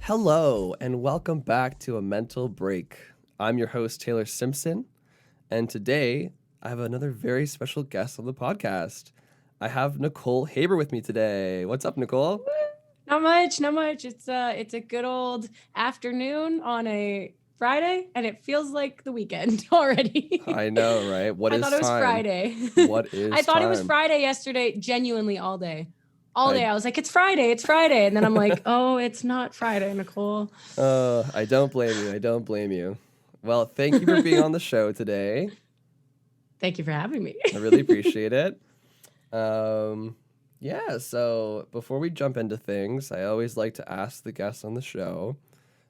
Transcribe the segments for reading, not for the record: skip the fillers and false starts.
Hello, and welcome back to A Mental Break. I'm your host, Taylor Simpson, and today I have another very special guest on the podcast. I have Nicole Haber with me today. What's up, Nicole? Not much. It's a good old afternoon on a Friday, and it feels like the weekend already. I know, right? I thought it was Friday. What is I thought it was time? Friday yesterday, genuinely all day. All day I was like, it's Friday. And then I'm like, oh, it's not Friday, Nicole. I don't blame you. Well, thank you for being on the show today. Thank you for having me. I really appreciate it. Yeah, so before we jump into things, I always like to ask the guests on the show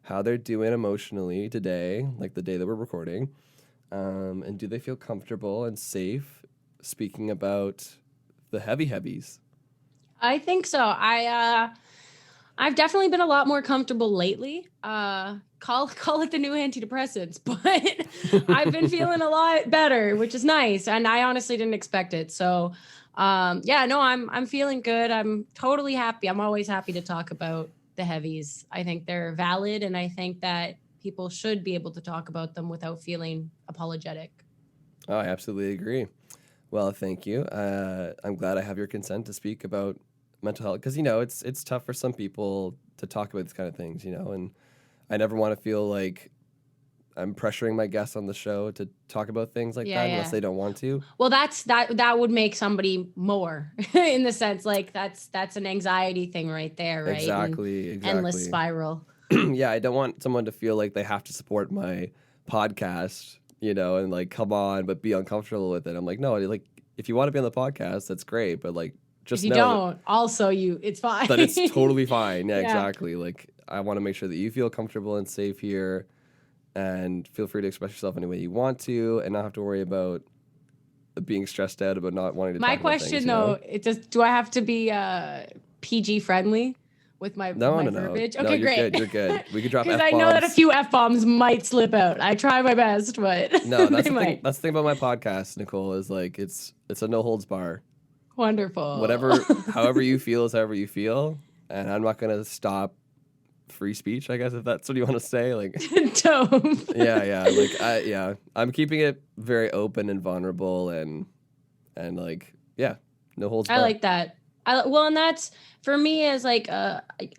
how they're doing emotionally today, like the day that we're recording. And do they feel comfortable and safe speaking about the heavies? I think so. I've definitely been a lot more comfortable lately. Call it the new antidepressants, but I've been feeling a lot better, which is nice. And I honestly didn't expect it. So, I'm feeling good. I'm totally happy. I'm always happy to talk about the heavies. I think they're valid, and I think that people should be able to talk about them without feeling apologetic. Oh, I absolutely agree. Well, thank you. I'm glad I have your consent to speak about mental health because it's tough for some people to talk about these kind of things, and I never want to feel like I'm pressuring my guests on the show to talk about things like that unless they don't want to. Well, that would make somebody more in the sense like that's an anxiety thing right there, right? Exactly. Endless spiral. Yeah, I don't want someone to feel like they have to support my podcast, and like come on, but be uncomfortable with it. I'm like, no, like if you want to be on the podcast, that's great, but like just if you don't, also it's fine. That it's totally fine. Yeah, exactly. Like I want to make sure that you feel comfortable and safe here. And feel free to express yourself any way you want to, and not have to worry about being stressed out about not wanting to. My talk about question, things, though, do I have to be PG friendly with my verbiage? No. Okay, You're great. Good. You're good. We could drop because F-bombs. I know that a few F-bombs might slip out. I try my best, but no, that's the thing. That's the thing about my podcast, Nicole, is like it's a no holds bar. Wonderful. However you feel is however you feel, and I'm not gonna stop free speech, I guess, if that's what you want to say. Like, dope. Yeah. I'm keeping it very open and vulnerable, and like, yeah, no holds barred. I like that. And that's for me as like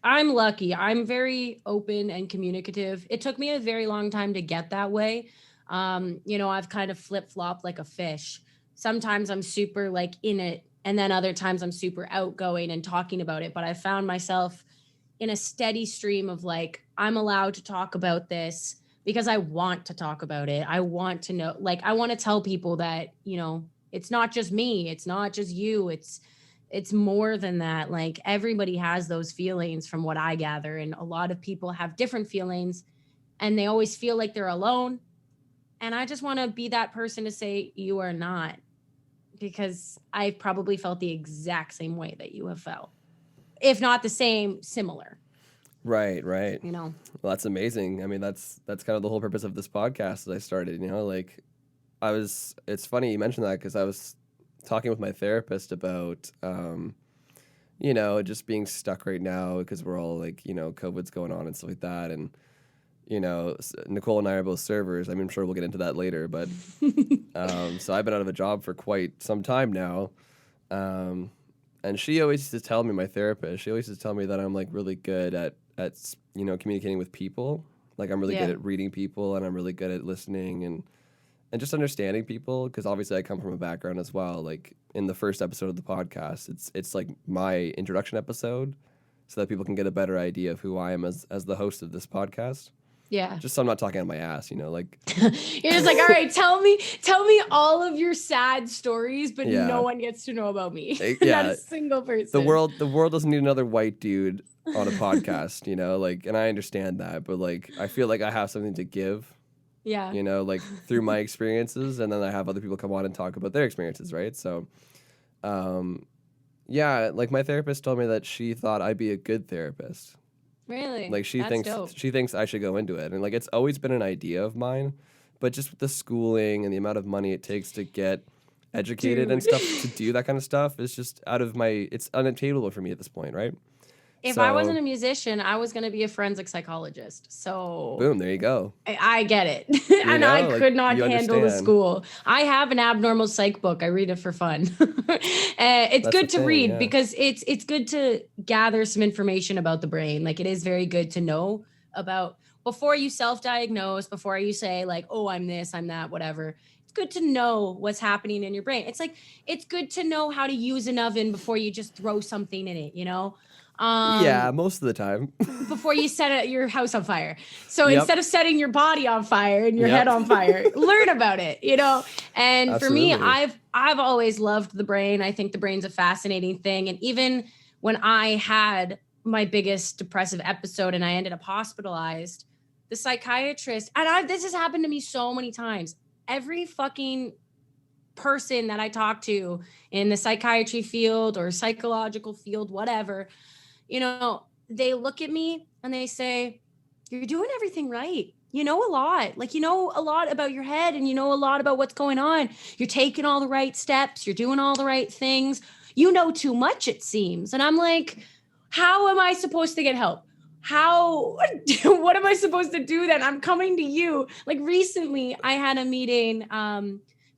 I'm lucky. I'm very open and communicative. It took me a very long time to get that way. I've kind of flip-flopped like a fish. Sometimes I'm super like in it, and then other times I'm super outgoing and talking about it. But I found myself in a steady stream of like, I'm allowed to talk about this because I want to talk about it. I want to know, like, I want to tell people that, it's not just me. It's not just you. It's more than that. Like everybody has those feelings from what I gather. And a lot of people have different feelings and they always feel like they're alone. And I just want to be that person to say, you are not, because I probably felt the exact same way that you have felt. If not the same, similar. Right. Well, that's amazing. I mean, that's kind of the whole purpose of this podcast that I started, like it's funny you mentioned that because I was talking with my therapist about, just being stuck right now because we're all like, COVID's going on and stuff like that. And, Nicole and I are both servers. I mean, I'm sure we'll get into that later, but, so I've been out of a job for quite some time now. And she always used to tell me, my therapist, that I'm like really good at communicating with people. Like I'm really good at reading people, and I'm really good at listening and just understanding people. Because obviously I come from a background as well. Like in the first episode of the podcast, it's like my introduction episode, so that people can get a better idea of who I am as the host of this podcast. Yeah. Just so I'm not talking out of my ass, like. You're just like, all right, tell me all of your sad stories, but no one gets to know about me. Not a single person. The world doesn't need another white dude on a podcast, like, and I understand that, but like, I feel like I have something to give. Yeah. Like through my experiences, and then I have other people come on and talk about their experiences, right? So, like my therapist told me that she thought I'd be a good therapist. Really? Like she dope. thinks I should go into it. And like it's always been an idea of mine, but just with the schooling and the amount of money it takes to get educated and stuff to do that kind of stuff is just it's unattainable for me at this point, right? If I wasn't So a musician, I was going to be a forensic psychologist. So boom, there you go. I get it. You And I know, like could not you handle the understand. school. I have an abnormal psych book. I read it for fun. It's That's the good to thing, read yeah. because it's good to gather some information about the brain. Like it is very good to know about before you self-diagnose, before you say like, "Oh, I'm this, I'm that, whatever." It's good to know what's happening in your brain. It's like it's good to know how to use an oven before you just throw something in it, you know? Yeah, most of the time. Before you set your house on fire. So Yep. instead of setting your body on fire and your head Yep. on fire, learn about it, you know? And for me, Absolutely. I've always loved the brain. I think the brain's a fascinating thing. And even when I had my biggest depressive episode and I ended up hospitalized, the psychiatrist, and this has happened to me so many times. Every fucking person that I talk to in the psychiatry field or psychological field, whatever, you know, they look at me and they say, "You're doing everything right. You know a lot. Like, you know a lot about your head and you know a lot about what's going on. You're taking all the right steps. You're doing all the right things. You know too much, it seems." And I'm like, how am I supposed to get help? How, what am I supposed to do then? I'm coming to you. Like recently, I had a meeting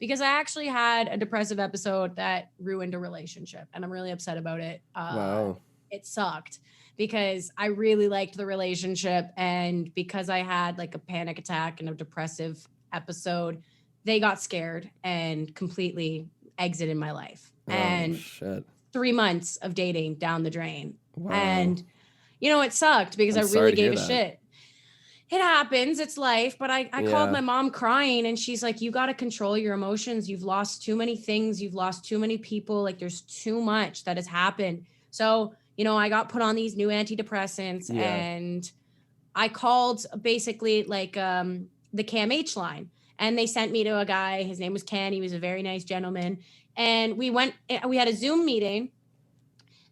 because I actually had a depressive episode that ruined a relationship and I'm really upset about it. Wow. It sucked because I really liked the relationship. And because I had like a panic attack and a depressive episode, they got scared and completely exited my life. Oh And shit. 3 months of dating down the drain. Wow. And, you know, it sucked because I I'm sorry really to gave hear a that. shit. It happens, it's life. But I called Yeah. my mom crying and she's like, "You got to control your emotions. You've lost too many things. You've lost too many people. Like there's too much that has happened." So, you know, I got put on these new antidepressants Yeah. and I called basically like the CAMH line and they sent me to a guy. His name was Ken. He was a very nice gentleman. And we had a Zoom meeting.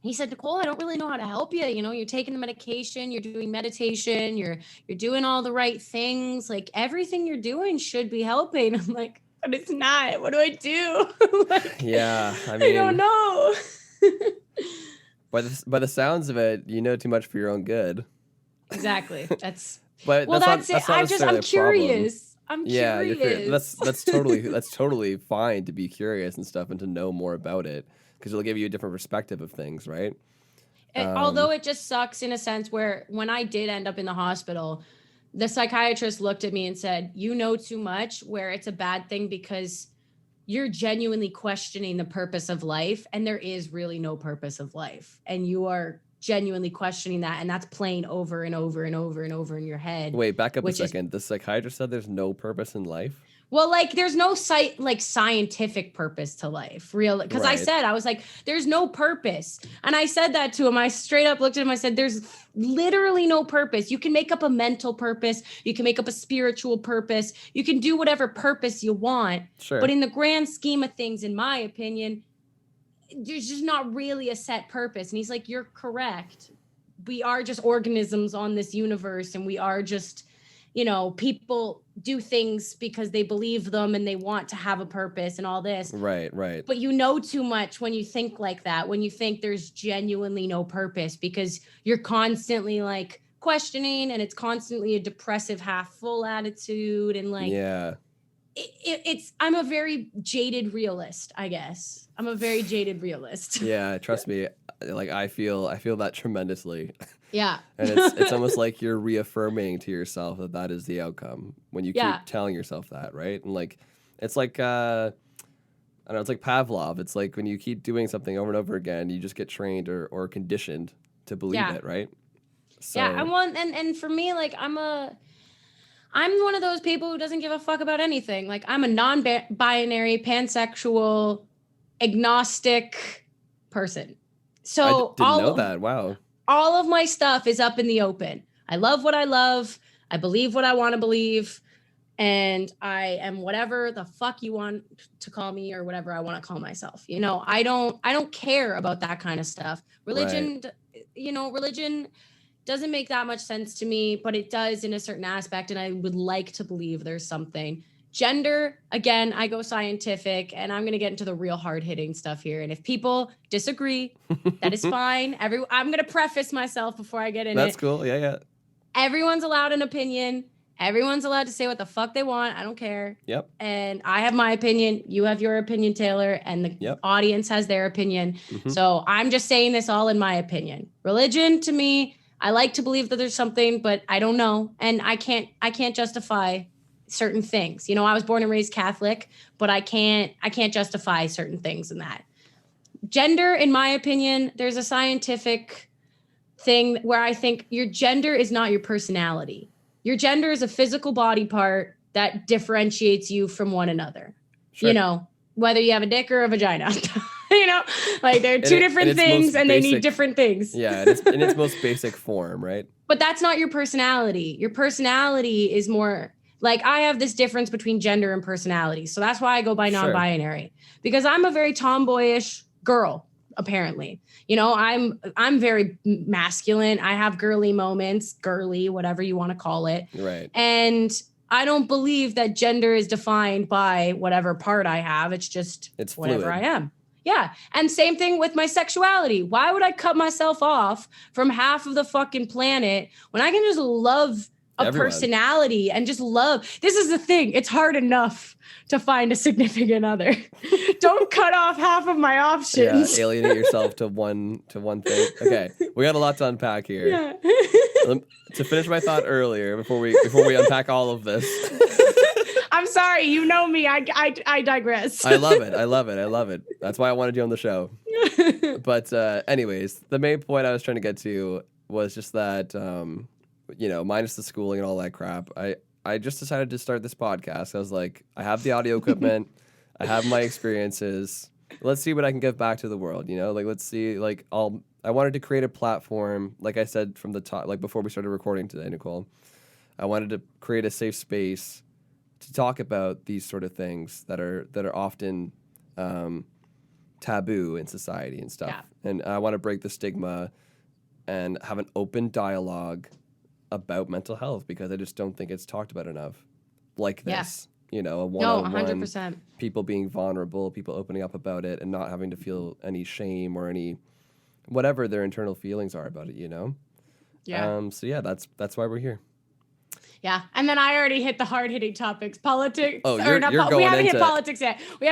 He said, "Nicole, I don't really know how to help you. You know, you're taking the medication, you're doing meditation, you're doing all the right things. Like everything you're doing should be helping." I'm like, "But it's not. What do I do?" Like, Yeah. I I don't mean, know. by the sounds of it, you know too much for your own good. Exactly. That's But well, that's it. that's not necessarily I'm a problem. curious. I'm Yeah, you're curious. curious. That's totally fine to be curious and stuff and to know more about it because it'll give you a different perspective of things, right? Although it just sucks in a sense where when I did end up in the hospital, the psychiatrist looked at me and said, "You know too much," where it's a bad thing because you're genuinely questioning the purpose of life and there is really no purpose of life. And you are genuinely questioning that. And that's playing over and over and over and over in your head, Wait, back up a which is second. The psychiatrist said there's no purpose in life. well, like there's no scientific purpose to life, real. Because Right. I was like, "There's no purpose," and I said that to him. I straight up looked at him. I said, "There's literally no purpose. You can make up a mental purpose. You can make up a spiritual purpose. You can do whatever purpose you want. But Sure. in the grand scheme of things, in my opinion, there's just not really a set purpose." And he's like, "You're correct. We are just organisms on this universe, and we are just." You know, people do things because they believe them and they want to have a purpose and all this. Right, right. But you know too much when you think like that, when you think there's genuinely no purpose because you're constantly like questioning and it's constantly a depressive half full attitude. And like, Yeah. I'm a very jaded realist, I guess. I'm a very jaded realist. Yeah, trust me. Like I feel that tremendously. Yeah. And it's almost like you're reaffirming to yourself that that is the outcome when you keep Yeah. telling yourself that, right? And like it's like I don't know, it's like Pavlov. It's like when you keep doing something over and over again, you just get trained or conditioned to believe Yeah. it, right? Yeah. I So want, and for me, like, I'm one of those people who doesn't give a fuck about anything. Like I'm a non-binary, pansexual, agnostic person. So didn't know that. Wow. all of my stuff is up in the open. I love what I love. I believe what I want to believe. And I am whatever the fuck you want to call me or whatever I want to call myself. You know, I don't care about that kind of stuff. Right. Religion doesn't make that much sense to me, but it does in a certain aspect. And I would like to believe there's something. Gender, again, I go scientific, and I'm going to get into the real hard-hitting stuff here. And if people disagree, that is fine. I'm going to preface myself before I get in That's cool. Yeah, yeah. Everyone's allowed an opinion. Everyone's allowed to say what the fuck they want. I don't care. Yep. And I have my opinion. You have your opinion, Taylor. And the audience has their opinion. Mm-hmm. So I'm just saying this all in my opinion. Religion, to me, I like to believe that there's something, but I don't know. And I can't justify certain things. You know, I was born and raised Catholic, but I can't justify certain things in that. Gender, in my opinion, there's a scientific thing where I think your gender is not your personality. Your gender is a physical body part that differentiates you from one another. Sure. You know, whether you have a dick or a vagina. You know, like they're two different things and they need different things. Yeah, in its most basic form, right? But that's not your personality. Your personality is more like, I have this difference between gender and personality. So that's why I go by non-binary, because I'm a very tomboyish girl, apparently. You know, I'm very masculine. I have girly moments, girly, whatever you want to call it. Right. And I don't believe that gender is defined by whatever part I have. It's whatever fluid. I am. Yeah. And same thing with my sexuality. Why would I cut myself off from half of the fucking planet when I can just love everyone. Personality and just love? This is the thing. It's hard enough to find a significant other. Don't cut off half of my options. Yeah, alienate yourself to one thing. Okay, we got a lot to unpack here. Yeah. To finish my thought earlier, before we unpack all of this. I'm sorry, you know me. I digress. I love it. That's why I wanted you on the show. But anyways, the main point I was trying to get to was just that, you know, minus the schooling and all that crap, I just decided to start this podcast. I was like, I have the audio equipment, I have my experiences. Let's see what I can give back to the world. You know, like, let's see, like, I wanted to create a platform, like I said from the top, like before we started recording today, Nicole. I wanted to create a safe space to talk about these sort of things that are often taboo in society and stuff. Yeah. And I want to break the stigma and have an open dialogue about mental health, because I just don't think it's talked about enough like this. Yeah. You know, a one-on-one, 100%. People being vulnerable, people opening up about it and not having to feel any shame or any whatever their internal feelings are about it, you know? Yeah. So yeah, that's why we're here. Yeah, and then I already hit the hard-hitting topics, politics. Oh, you're going we haven't hit politics yet. We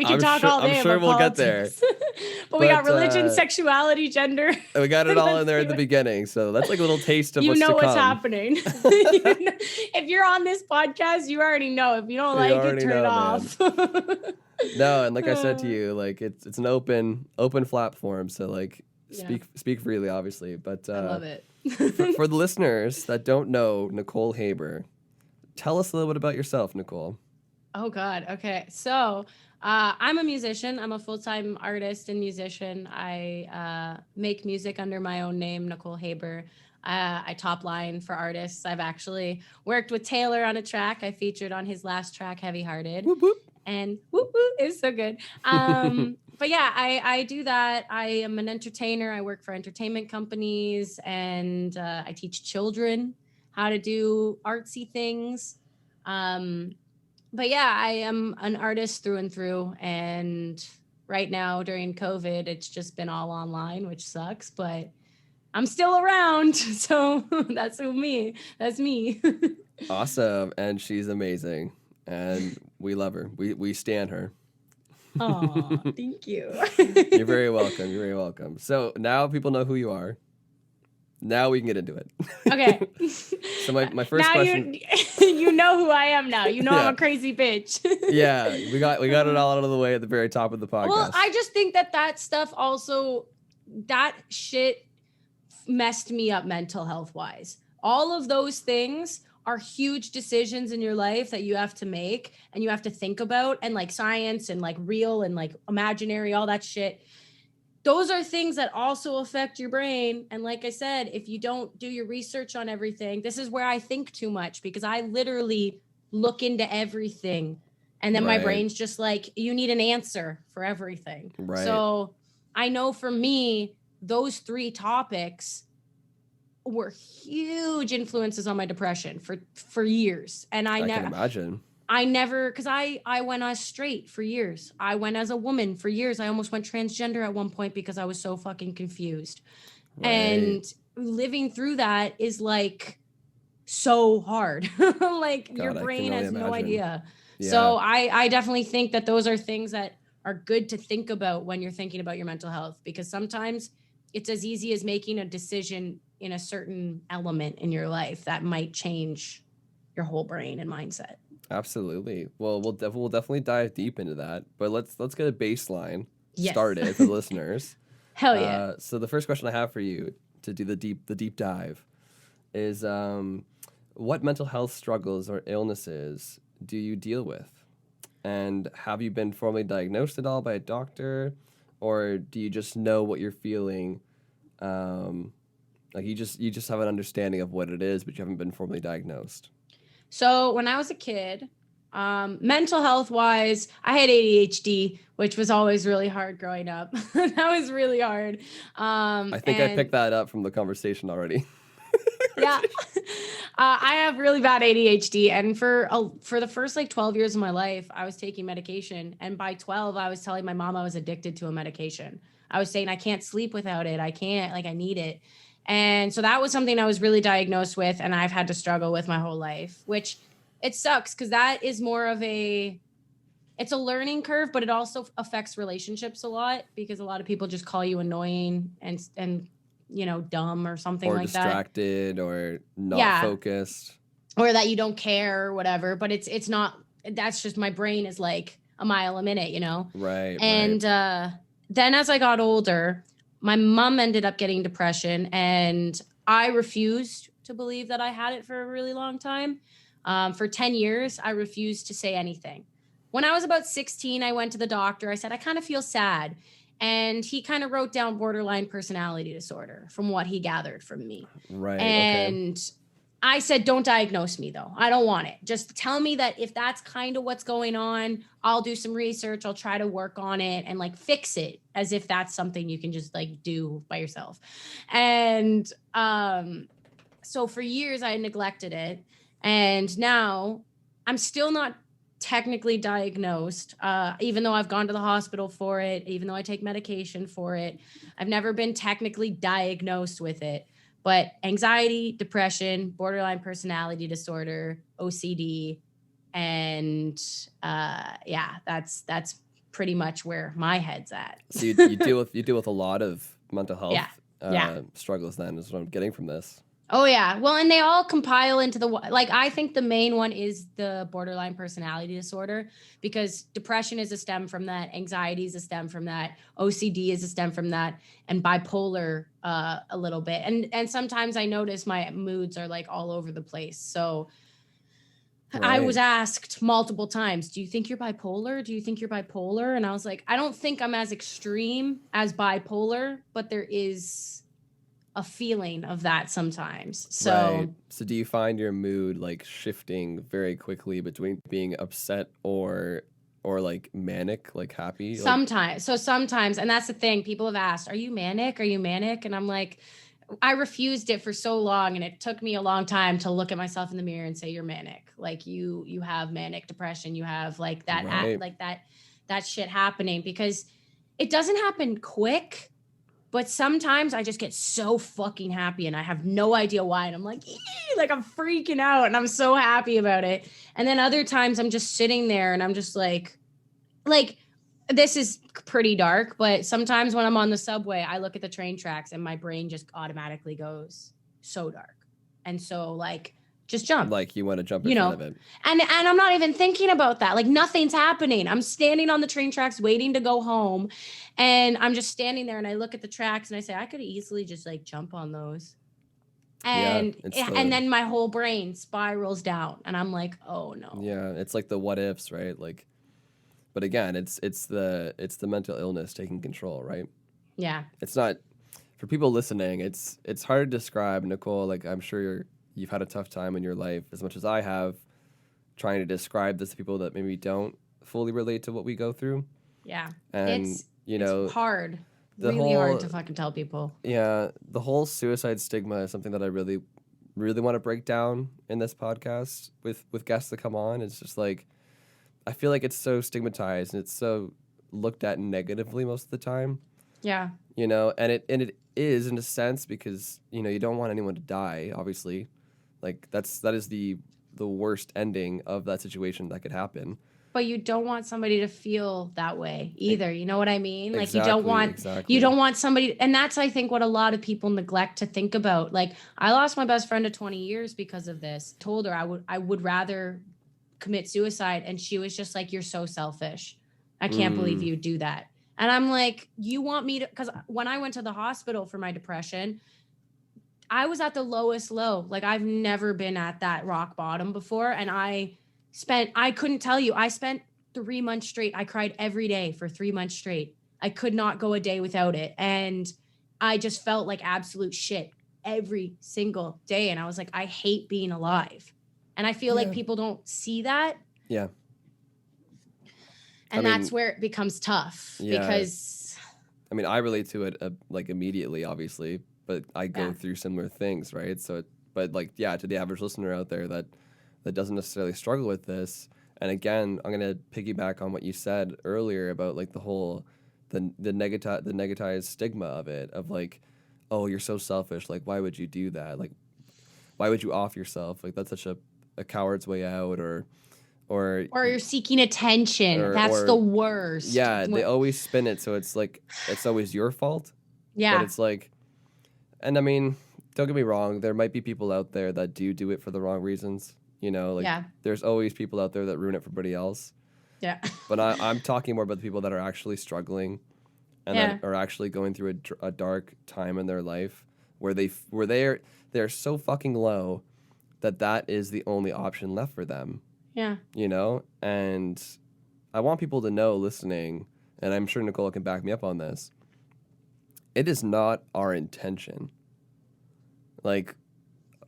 can talk all day I'm sure about we'll politics. Get there. but we got religion, sexuality, gender. We got it all in there at the beginning, so that's like a little taste of what's to come. You know what's happening. If you're on this podcast, you already know. If you don't like it, turn it off. No, and like I said to you, like it's an open platform, so like speak freely, obviously. But I love it. for the listeners that don't know Nicole Haber, tell us a little bit about yourself, Nicole. Oh, God. Okay. So I'm a musician. I'm a full-time artist and musician. I make music under my own name, Nicole Haber. I top line for artists. I've actually worked with Taylor on a track. I featured on his last track, Heavy Hearted. Whoop, whoop. And whoop, whoop, it was so good. But yeah, I do that. I am an entertainer. I work for entertainment companies, and I teach children how to do artsy things. But yeah, I am an artist through and through. And right now during COVID, it's just been all online, which sucks, but I'm still around. So that's me. That's me. Awesome. And she's amazing. And we love her. We stan her. Oh, thank you. You're very welcome. You're very welcome. So now people know who you are. Now we can get into it. Okay. So my first question. You know who I am now. You know I'm a crazy bitch. Yeah, we got it all out of the way at the very top of the podcast. Well, I just think that stuff also, that shit messed me up mental health wise. All of those things are huge decisions in your life that you have to make and you have to think about, and like science and like real and like imaginary, all that shit. Those are things that also affect your brain. And like I said, if you don't do your research on everything, this is where I think too much, because I literally look into everything. And then my brain's just like, you need an answer for everything. Right. So I know for me, those three topics were huge influences on my depression for years. And I can imagine. I never, because I went as straight for years. I went as a woman for years. I almost went transgender at one point because I was so fucking confused. Right. And living through that is like so hard. Like your God, I can brain only has no imagine. idea. Yeah. So I definitely think that those are things that are good to think about when you're thinking about your mental health, because sometimes it's as easy as making a decision in a certain element in your life that might change your whole brain and mindset. Absolutely. Well, we'll definitely dive deep into that, but let's get a baseline Yes. started for the listeners. Hell yeah. So the first question I have for you to do the deep dive is what mental health struggles or illnesses do you deal with? And have you been formally diagnosed at all by a doctor, or do you just know what you're feeling? Like you just have an understanding of what it is, but you haven't been formally diagnosed. So when I was a kid, mental health wise, I had ADHD, which was always really hard growing up. That was really hard. I think I picked And that up from the conversation already. yeah, I have really bad ADHD, and for the first like 12 years of my life, I was taking medication, and by 12, I was telling my mom I was addicted to a medication. I was saying I can't sleep without it. I can't, like, I need it. And so that was something I was really diagnosed with, and I've had to struggle with my whole life, which it sucks because that is more of it's a learning curve, but it also affects relationships a lot because a lot of people just call you annoying and dumb or something Or like that. distracted or not Yeah, focused. or that you don't care or whatever, but it's not, that's just my brain is like a mile a minute, Right, right. and then as I got older, my mom ended up getting depression, and I refused to believe that I had it for a really long time. For 10 years I refused to say anything. When I was about 16, I went to the doctor. I said I kind of feel sad, and he kind of wrote down borderline personality disorder from what he gathered from me. Right, okay. And I said, don't diagnose me though. I don't want it. Just tell me that if that's kind of what's going on, I'll do some research. I'll try to work on it and like fix it as if that's something you can just like do by yourself. And so for years I neglected it. And now I'm still not technically diagnosed, even though I've gone to the hospital for it, even though I take medication for it. I've never been technically diagnosed with it. But anxiety, depression, borderline personality disorder, OCD, and yeah, that's pretty much where my head's at. So you deal with a lot of mental Yeah, health yeah. struggles then is what I'm getting from this. Oh yeah. Well, and they all compile into like, I think the main one is the borderline personality disorder, because depression is a stem from that, anxiety is a stem from that, OCD is a stem from that, and bipolar a little bit. And sometimes I notice my moods are like all over the place. So I was Right. asked multiple times, do you think you're bipolar? Do you think you're bipolar? And I was like, I don't think I'm as extreme as bipolar, but there is a feeling of that sometimes. Right. So So do you find your mood like shifting very quickly between being upset or like manic, like happy? Like sometimes, and that's the thing. People have asked, are you manic? Are you manic? And I'm like, I refused it for so long, and it took me a long time to look at myself in the mirror and say, you're manic. Like you have manic depression. You have like that, right. like that shit happening, because it doesn't happen quick. But sometimes I just get so fucking happy and I have no idea why. And I'm like, like I'm freaking out and I'm so happy about it. And then other times I'm just sitting there and I'm just like this is pretty dark, but sometimes when I'm on the subway, I look at the train tracks and my brain just automatically goes so dark. And so like, just jump, Like you want to jump in you front know, of it. and I'm not even thinking about that. Like nothing's happening. I'm standing on the train tracks waiting to go home, and I'm just standing there and I look at the tracks and I say I could easily just like jump on those. Yeah, And it's and the then my whole brain spirals down and I'm like, "Oh no." yeah, it's like the what ifs, right? Like but again, it's the mental illness taking control, right? Yeah. It's not for people listening, it's hard to describe, Nicole, like I'm sure you've had a tough time in your life as much as I have trying to describe this to people that maybe don't fully relate to what we go through. Yeah. And, you It's know, hard. the Really hard whole to fucking tell people. yeah, the whole suicide stigma is something that I really want to break down in this podcast with guests that come on. It's just like I feel like it's so stigmatized and it's so looked at negatively most of the time. Yeah. You know, and it is in a sense because, you know, you don't want anyone to die, obviously. Like that is the worst ending of that situation that could happen. But you don't want somebody to feel that way E- either. You know what I mean? Like Exactly, you exactly. don't want somebody, and that's I think what a lot of people neglect to think about. Like I lost my best friend of 20 years because of this. Told her I would rather commit suicide, and she was just like, "You're so selfish. I can't believe Mm, you do that." And I'm like, "You want me to?" Because when I went to the hospital for my depression, I was at the lowest low. Like I've never been at that rock bottom before. And I couldn't tell you, I spent 3 months straight. I cried every day for 3 months straight. I could not go a day without it. And I just felt like absolute shit every single day. And I was like, I hate being alive. And I feel like yeah, people don't see that. yeah. I And that's mean, where it becomes tough yeah. because, I mean, I relate to it like immediately, obviously, but I go yeah. through similar things, right? But like, yeah, to the average listener out there that doesn't necessarily struggle with this, and again, I'm gonna piggyback on what you said earlier about like the whole the negatized stigma of it, of like, oh, you're so selfish, like why would you do that? Like, why would you off yourself? Like that's such a coward's way out, or Or you're seeking attention. That's the or worst. yeah, they always spin it so it's like it's always your fault, but Yeah. it's like, and I mean, don't get me wrong, there might be people out there that do it for the wrong reasons. You know, like Yeah. there's always people out there that ruin it for everybody else. Yeah. But I'm talking more about the people that are actually struggling and that Yeah. are actually going through a dark time in their life where they're so fucking low that that is the only option left for them. Yeah. You know, and I want people to know listening, and I'm sure Nicole can back me up on this. It is not our intention. Like,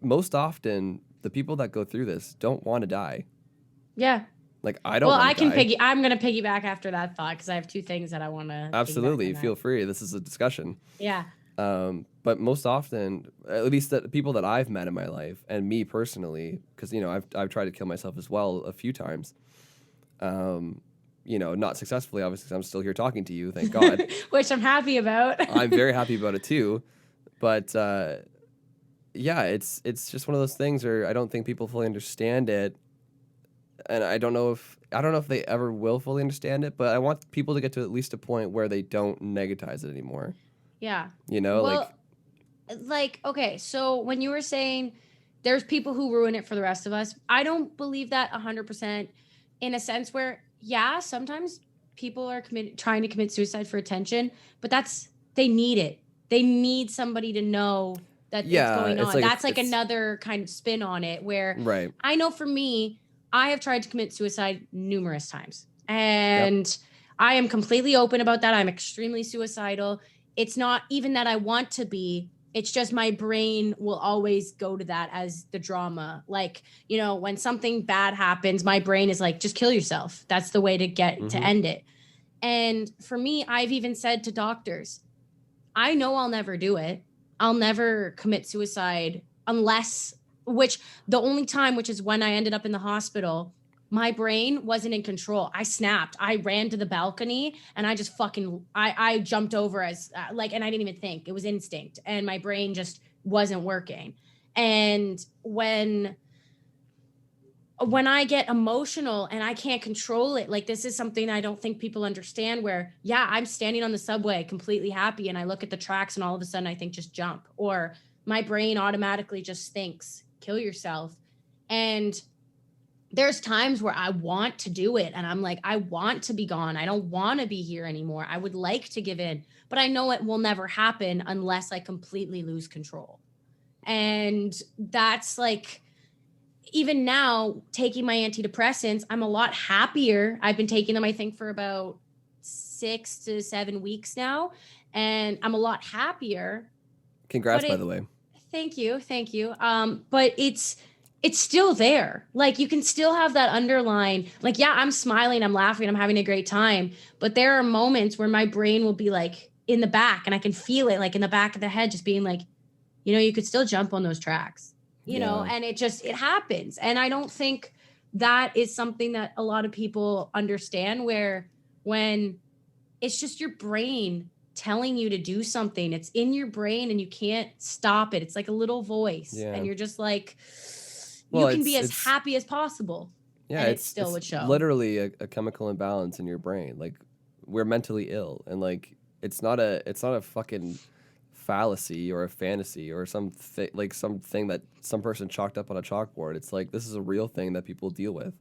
most often, the people that go through this don't want to die. Yeah. Like, I don't Well, want to die. I'm going to piggyback after that thought because I have two things that I want to piggyback Absolutely, on that. feel free. This is a discussion. Yeah. But most often, at least the people that I've met in my life, and me personally, because you know I've tried to kill myself as well a few times. You know, not successfully, obviously, 'cause I'm still here talking to you. Thank God. Which I'm happy about. I'm very happy about it too. But yeah, it's just one of those things where I don't think people fully understand it, and I don't know if they ever will fully understand it. But I want people to get to at least a point where they don't negatize it anymore. Yeah. You know, Well, like, okay, so when you were saying there's people who ruin it for the rest of us, I don't believe that 100% in a sense where, yeah, sometimes people are trying to commit suicide for attention, but they need it. They need somebody to know that it's yeah, going it's on. like That's like it's another kind of spin on it where right. I know for me, I have tried to commit suicide numerous times. Yep. And I am completely open about that. I'm extremely suicidal. It's not even that I want to be, it's just my brain will always go to that as the drama. Like, you know, when something bad happens, my brain is like, just kill yourself. That's the way to Mm-hmm. end it. And for me, I've even said to doctors, I know I'll never do it. I'll never commit suicide unless, which the only time, which is when I ended up in the hospital, my brain wasn't in control. I snapped. I ran to the balcony and I just I jumped over as like, and I didn't even think. It was instinct. And my brain just wasn't working. And when I get emotional and I can't control it, like this is something I don't think people understand where, yeah, I'm standing on the subway completely happy and I look at the tracks and all of a sudden I think just jump, or my brain automatically just thinks kill yourself. And there's times where I want to do it and I'm like, I want to be gone. I don't want to be here anymore. I would like to give in, but I know it will never happen unless I completely lose control. And that's like, even now taking my antidepressants, I'm a lot happier. I've been taking them, I think, for about 6 to 7 weeks now, and I'm a lot happier. Congrats, But by the way. thank you, thank you. But it's still there. Like you can still have that underline. Like, yeah, I'm smiling, I'm laughing, I'm having a great time. But there are moments where my brain will be like in the back, and I can feel it like in the back of the head, just being like, you know, you could still jump on those tracks, you know, Yeah. and it happens. And I don't think that is something that a lot of people understand, where when it's just your brain telling you to do something, it's in your brain and you can't stop it. It's like a little voice, and you're just like, you can be as happy as possible. Yeah, and it still would show. Literally a chemical imbalance in your brain. Like, we're mentally ill, and like it's not a fucking fallacy or a fantasy or something that some person chalked up on a chalkboard. It's like, this is a real thing that people deal with.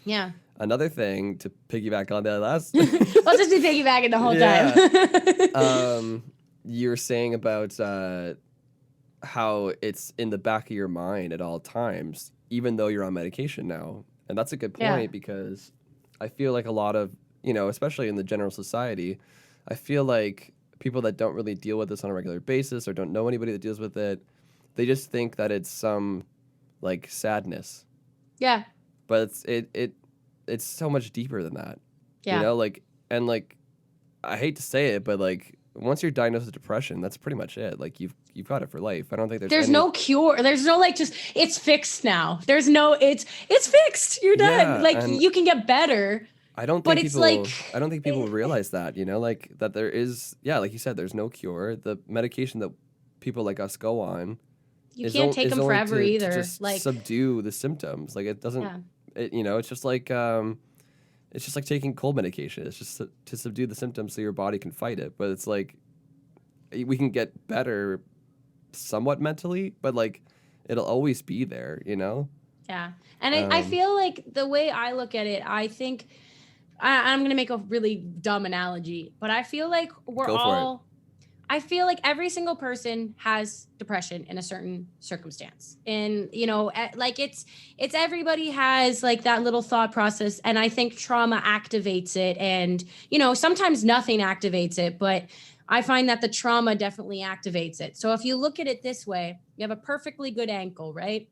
Yeah. Another thing to piggyback on that last. Let's just be piggybacking the whole time. You were saying about how it's in the back of your mind at all times, even though you're on medication now. And that's a good point, because I feel like a lot of, especially in the general society, I feel like people that don't really deal with this on a regular basis or don't know anybody that deals with it, they just think that it's some like sadness. Yeah. But it's so much deeper than that. Yeah. And I hate to say it, but like, once you're diagnosed with depression, that's pretty much it. Like, you've got it for life. I don't think there's no cure. There's no just it's fixed now. There's no it's fixed. You're done. Yeah, you can get better. I don't think people realize that, that there is, like you said, there's no cure. The medication that people like us go on, you can't take them forever either. To just subdue the symptoms. Like, it doesn't. It's just like taking cold medication. It's just to subdue the symptoms so your body can fight it. But it's like, we can get better somewhat mentally, but like, it'll always be there, Yeah. And I feel like the way I look at it, I think I'm going to make a really dumb analogy, but I feel like I feel like every single person has depression in a certain circumstance. And, it's everybody has like that little thought process. And I think trauma activates it. And, sometimes nothing activates it, but I find that the trauma definitely activates it. So if you look at it this way, you have a perfectly good ankle, right?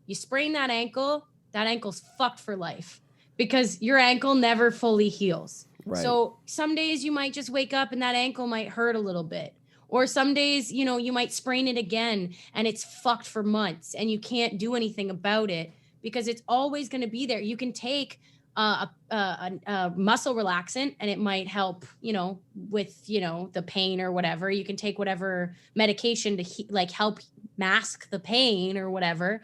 You sprain that ankle's fucked for life, because your ankle never fully heals. Right. So some days you might just wake up and that ankle might hurt a little bit. Or some days, you might sprain it again and it's fucked for months and you can't do anything about it, because it's always going to be there. You can take a muscle relaxant and it might help, with, the pain or whatever. You can take whatever medication to help mask the pain or whatever,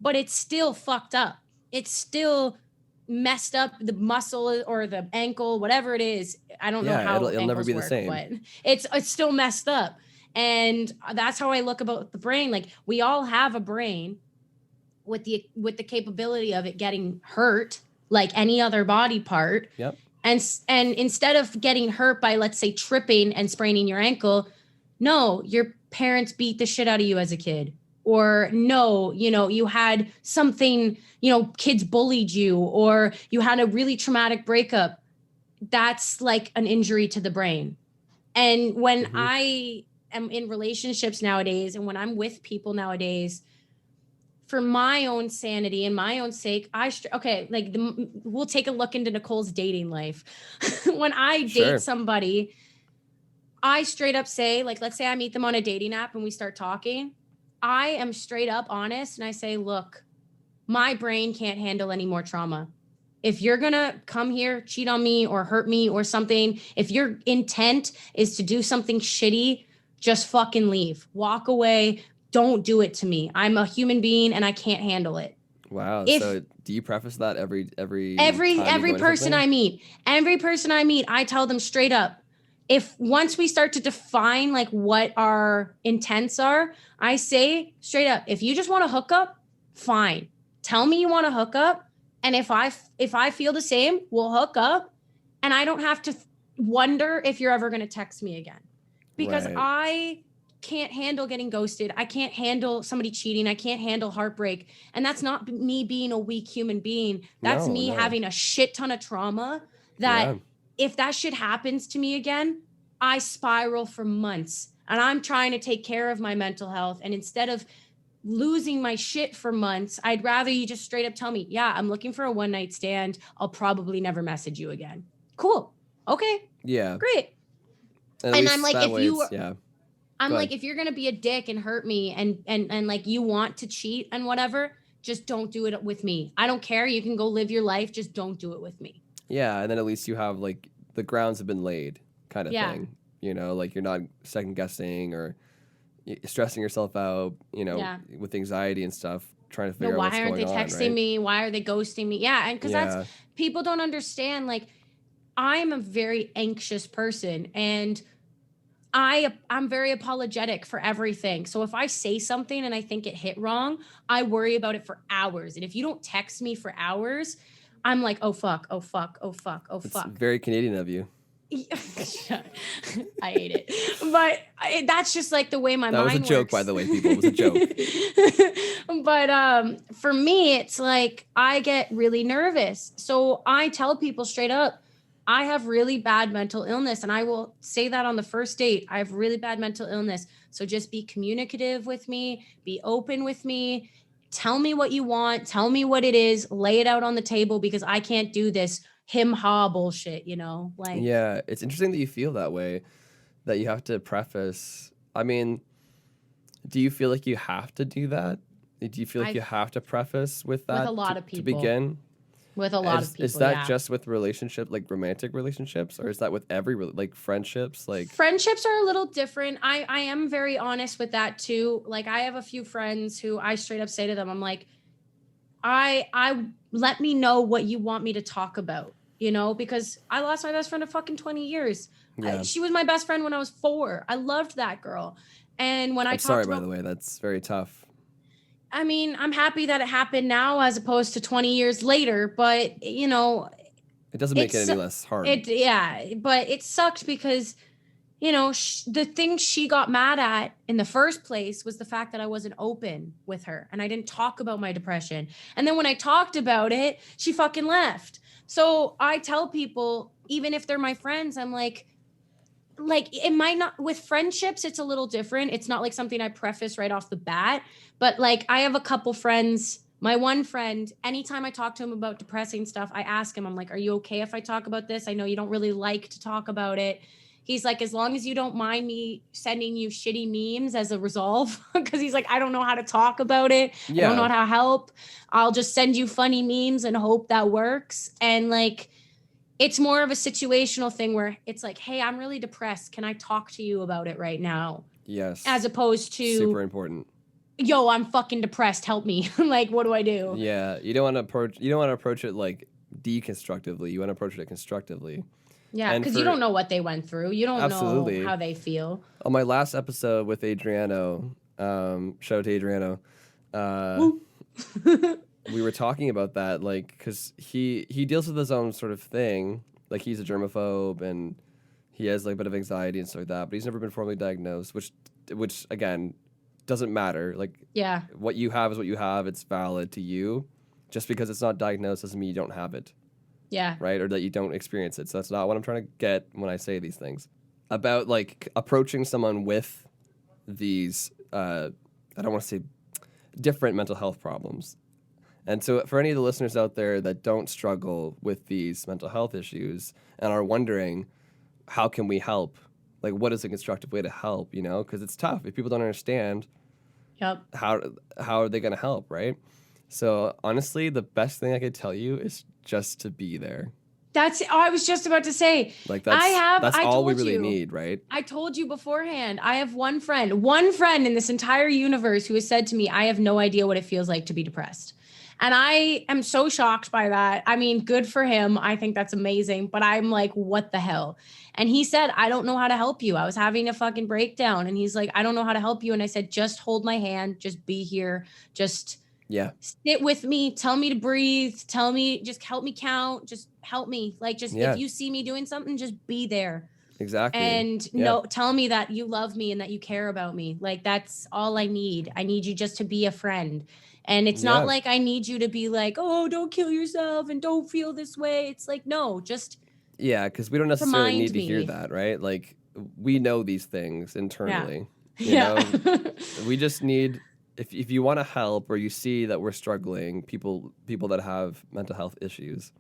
but it's still fucked up. It's still messed up, the muscle or the ankle, whatever it is. I don't know how it'll never be the same, but it's still messed up. And that's how I look about the brain. Like, we all have a brain with the capability of it getting hurt like any other body part. Yep. And instead of getting hurt by, let's say, tripping and spraining your ankle, no, your parents beat the shit out of you as a kid. Or no, you had something, kids bullied you, or you had a really traumatic breakup. That's like an injury to the brain. And when I am in relationships nowadays, and when I'm with people nowadays, for my own sanity and my own sake, we'll take a look into Nicole's dating life. When I date somebody, I straight up say, like, let's say I meet them on a dating app and we start talking. I am straight up honest and I say, look, my brain can't handle any more trauma. If you're going to come here, cheat on me or hurt me or something, if your intent is to do something shitty, just fucking leave. Walk away. Don't do it to me. I'm a human being and I can't handle it. Wow. So do you preface that every person I meet? Every person I meet, I tell them straight up. If once we start to define like what our intents are, I say straight up, if you just want to hook up, fine. Tell me you want to hook up. And if I feel the same, we'll hook up. And I don't have to wonder if you're ever going to text me again, because I can't handle getting ghosted. I can't handle somebody cheating. I can't handle heartbreak. And that's not me being a weak human being. That's me having a shit ton of trauma that if that shit happens to me again, I spiral for months. And I'm trying to take care of my mental health. And instead of losing my shit for months, I'd rather you just straight up tell me, yeah, I'm looking for a one night stand. I'll probably never message you again. Cool. Okay. Yeah. Great. And I'm like, if you're going to be a dick and hurt me and like you want to cheat and whatever, just don't do it with me. I don't care. You can go live your life. Just don't do it with me. Yeah, and then at least you have like the grounds have been laid, kind of thing. You know, like you're not second guessing or stressing yourself out. You know, with anxiety and stuff, trying to figure out what's going on. Why aren't they texting me? Why are they ghosting me? Yeah, and because that's people don't understand. Like, I'm a very anxious person, and I'm very apologetic for everything. So if I say something and I think it hit wrong, I worry about it for hours. And if you don't text me for hours, I'm like, oh fuck, oh fuck, oh fuck, oh fuck. It's very Canadian of you. I hate it, but that's just like the way my mind works. That was a joke, by the way, people. It was a joke. But for me, it's like I get really nervous. So I tell people straight up, I have really bad mental illness, and I will say that on the first date. I have really bad mental illness. So just be communicative with me, be open with me, tell me what you want, tell me what it is, lay it out on the table, because I can't do this him-ha bullshit, you know? Like, yeah, it's interesting that you feel that way, that you have to preface. I mean, do you feel like you have to do that? Do you feel like you have to preface with that with a lot of people to begin? With a lot of people, is that just with relationships, like romantic relationships, or is that with every like friendships? Like friendships are a little different. I am very honest with that too. Like I have a few friends who I straight up say to them, I'm like, I let me know what you want me to talk about, you know, because I lost my best friend of fucking 20 years. Yeah. She was my best friend when I was 4. I loved that girl. And when I'm sorry, by the way, that's very tough. I mean, I'm happy that it happened now as opposed to 20 years later, but you know, it doesn't make it any less hard. But it sucked because, you know, the thing she got mad at in the first place was the fact that I wasn't open with her and I didn't talk about my depression. And then when I talked about it, she fucking left. So I tell people, even if they're my friends, I'm like it might not, with friendships, it's a little different. It's not like something I preface right off the bat, but like I have a couple friends. My one friend, anytime I talk to him about depressing stuff, I ask him, I'm like, are you okay if I talk about this? I know you don't really like to talk about it. He's like, as long as you don't mind me sending you shitty memes as a resolve, because he's like, I don't know how to talk about it. Yeah. I don't know how to help. I'll just send you funny memes and hope that works. And like, it's more of a situational thing where it's like, hey, I'm really depressed. Can I talk to you about it right now? Yes. As opposed to super important. Yo, I'm fucking depressed. Help me. Like, what do I do? Yeah. You don't want to approach it like deconstructively. You want to approach it constructively. Yeah, because you don't know what they went through. You don't know how they feel. On my last episode with Adriano, shout out to Adriano, we were talking about that, like, because he deals with his own sort of thing. Like, he's a germaphobe, and he has, like, a bit of anxiety and stuff like that, but he's never been formally diagnosed, which again, doesn't matter. Like, yeah, what you have is what you have. It's valid to you. Just because it's not diagnosed doesn't mean you don't have it. Yeah. Right? Or that you don't experience it. So that's not what I'm trying to get when I say these things. About, like, approaching someone with these, I don't want to say different mental health problems. And so for any of the listeners out there that don't struggle with these mental health issues and are wondering, how can we help? Like, what is a constructive way to help, you know? Because it's tough. If people don't understand, how are they going to help, right? So honestly, the best thing I could tell you is just to be there. I was just about to say. Like, that's all we really need, right? I told you beforehand, I have one friend in this entire universe who has said to me, I have no idea what it feels like to be depressed. And I am so shocked by that. I mean, good for him. I think that's amazing. But I'm like, what the hell? And he said, I don't know how to help you. I was having a fucking breakdown. And he's like, I don't know how to help you. And I said, just hold my hand. Just be here. Just sit with me. Tell me to breathe. Tell me, just help me count. Just help me. Like, just if you see me doing something, just be there. Exactly. And tell me that you love me and that you care about me. Like, that's all I need. I need you just to be a friend. And it's not like I need you to be like, oh, don't kill yourself and don't feel this way. It's like, no, just because we don't necessarily need to hear that, right? Like, we know these things internally. Yeah. You know? We just need, if you want to help or you see that we're struggling, people that have mental health issues,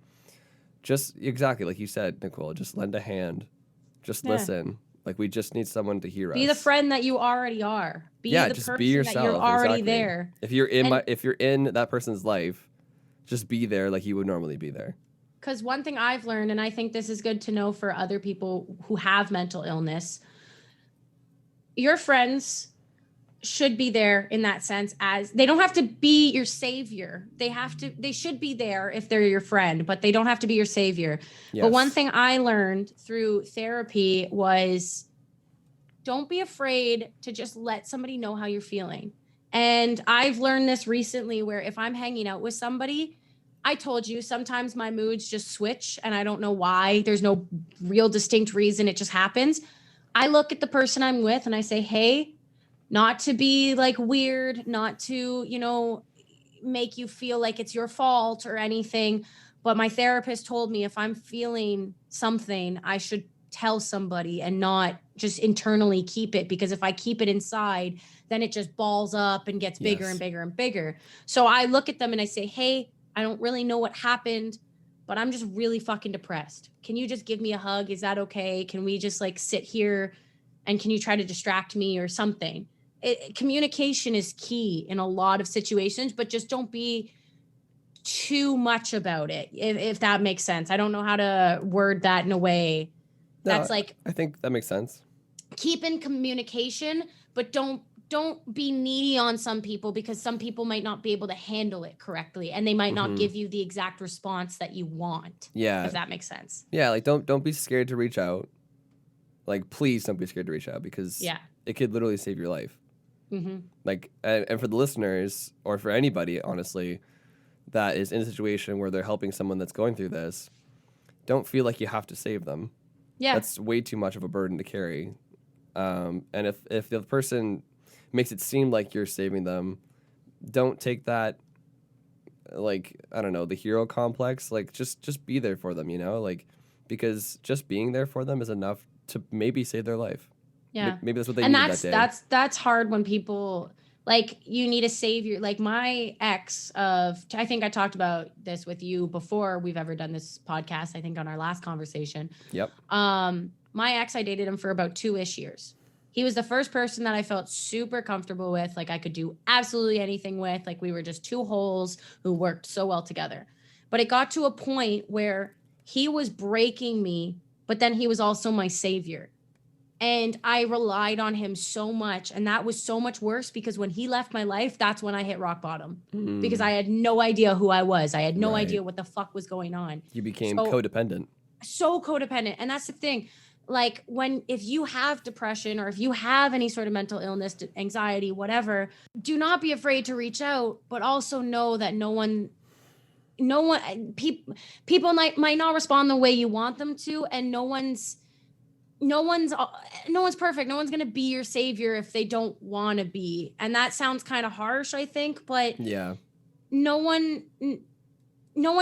just exactly like you said, Nicole, just lend a hand. Just listen. Like, we just need someone to hear us. Be the friend that you already are. Be the just person be yourself. that you're already exactly. there. If you're in that person's life, just be there like you would normally be there. Because one thing I've learned, and I think this is good to know for other people who have mental illness, your friends should be there in that sense. As they don't have to be your savior. They should be there if they're your friend, but they don't have to be your savior. Yes. But one thing I learned through therapy was, don't be afraid to just let somebody know how you're feeling. And I've learned this recently, where if I'm hanging out with somebody, I told you, sometimes my moods just switch and I don't know why. There's no real distinct reason. It just happens. I look at the person I'm with and I say, hey, not to be like weird, not to, make you feel like it's your fault or anything. But my therapist told me if I'm feeling something, I should tell somebody and not just internally keep it, because if I keep it inside, then it just balls up and gets bigger and bigger and bigger. So I look at them and I say, hey, I don't really know what happened, but I'm just really fucking depressed. Can you just give me a hug? Is that okay? Can we just like sit here and can you try to distract me or something? Communication is key in a lot of situations, but just don't be too much about it, if that makes sense. I don't know how to word that in a way that's like, I think that makes sense. Keep in communication, but don't be needy on some people, because some people might not be able to handle it correctly and they might not give you the exact response that you want. Yeah. If that makes sense. Yeah, like don't be scared to reach out. Like, please don't be scared to reach out, because it could literally save your life. Mm-hmm. Like, and for the listeners, or for anybody, honestly, that is in a situation where they're helping someone that's going through this, don't feel like you have to save them. Yeah. That's way too much of a burden to carry. And if the person makes it seem like you're saving them, don't take that, like, I don't know, the hero complex. Like, just be there for them, like, because just being there for them is enough to maybe save their life. Yeah. Maybe that's what they need that day. That's hard when people, like, you need a savior. Like my ex I think I talked about this with you before we've ever done this podcast, I think on our last conversation. Yep. My ex, I dated him for about 2-ish years. He was the first person that I felt super comfortable with. Like I could do absolutely anything with. Like we were just two holes who worked so well together. But it got to a point where he was breaking me, but then he was also my savior. And I relied on him so much. And that was so much worse, because when he left my life, that's when I hit rock bottom. Because I had no idea who I was. I had no idea what the fuck was going on. You became codependent. So codependent. And that's the thing. Like if you have depression or if you have any sort of mental illness, anxiety, whatever, do not be afraid to reach out, but also know that people might not respond the way you want them to. And no one's perfect. No one's going to be your savior if they don't want to be. And that sounds kind of harsh, I think, but yeah, no one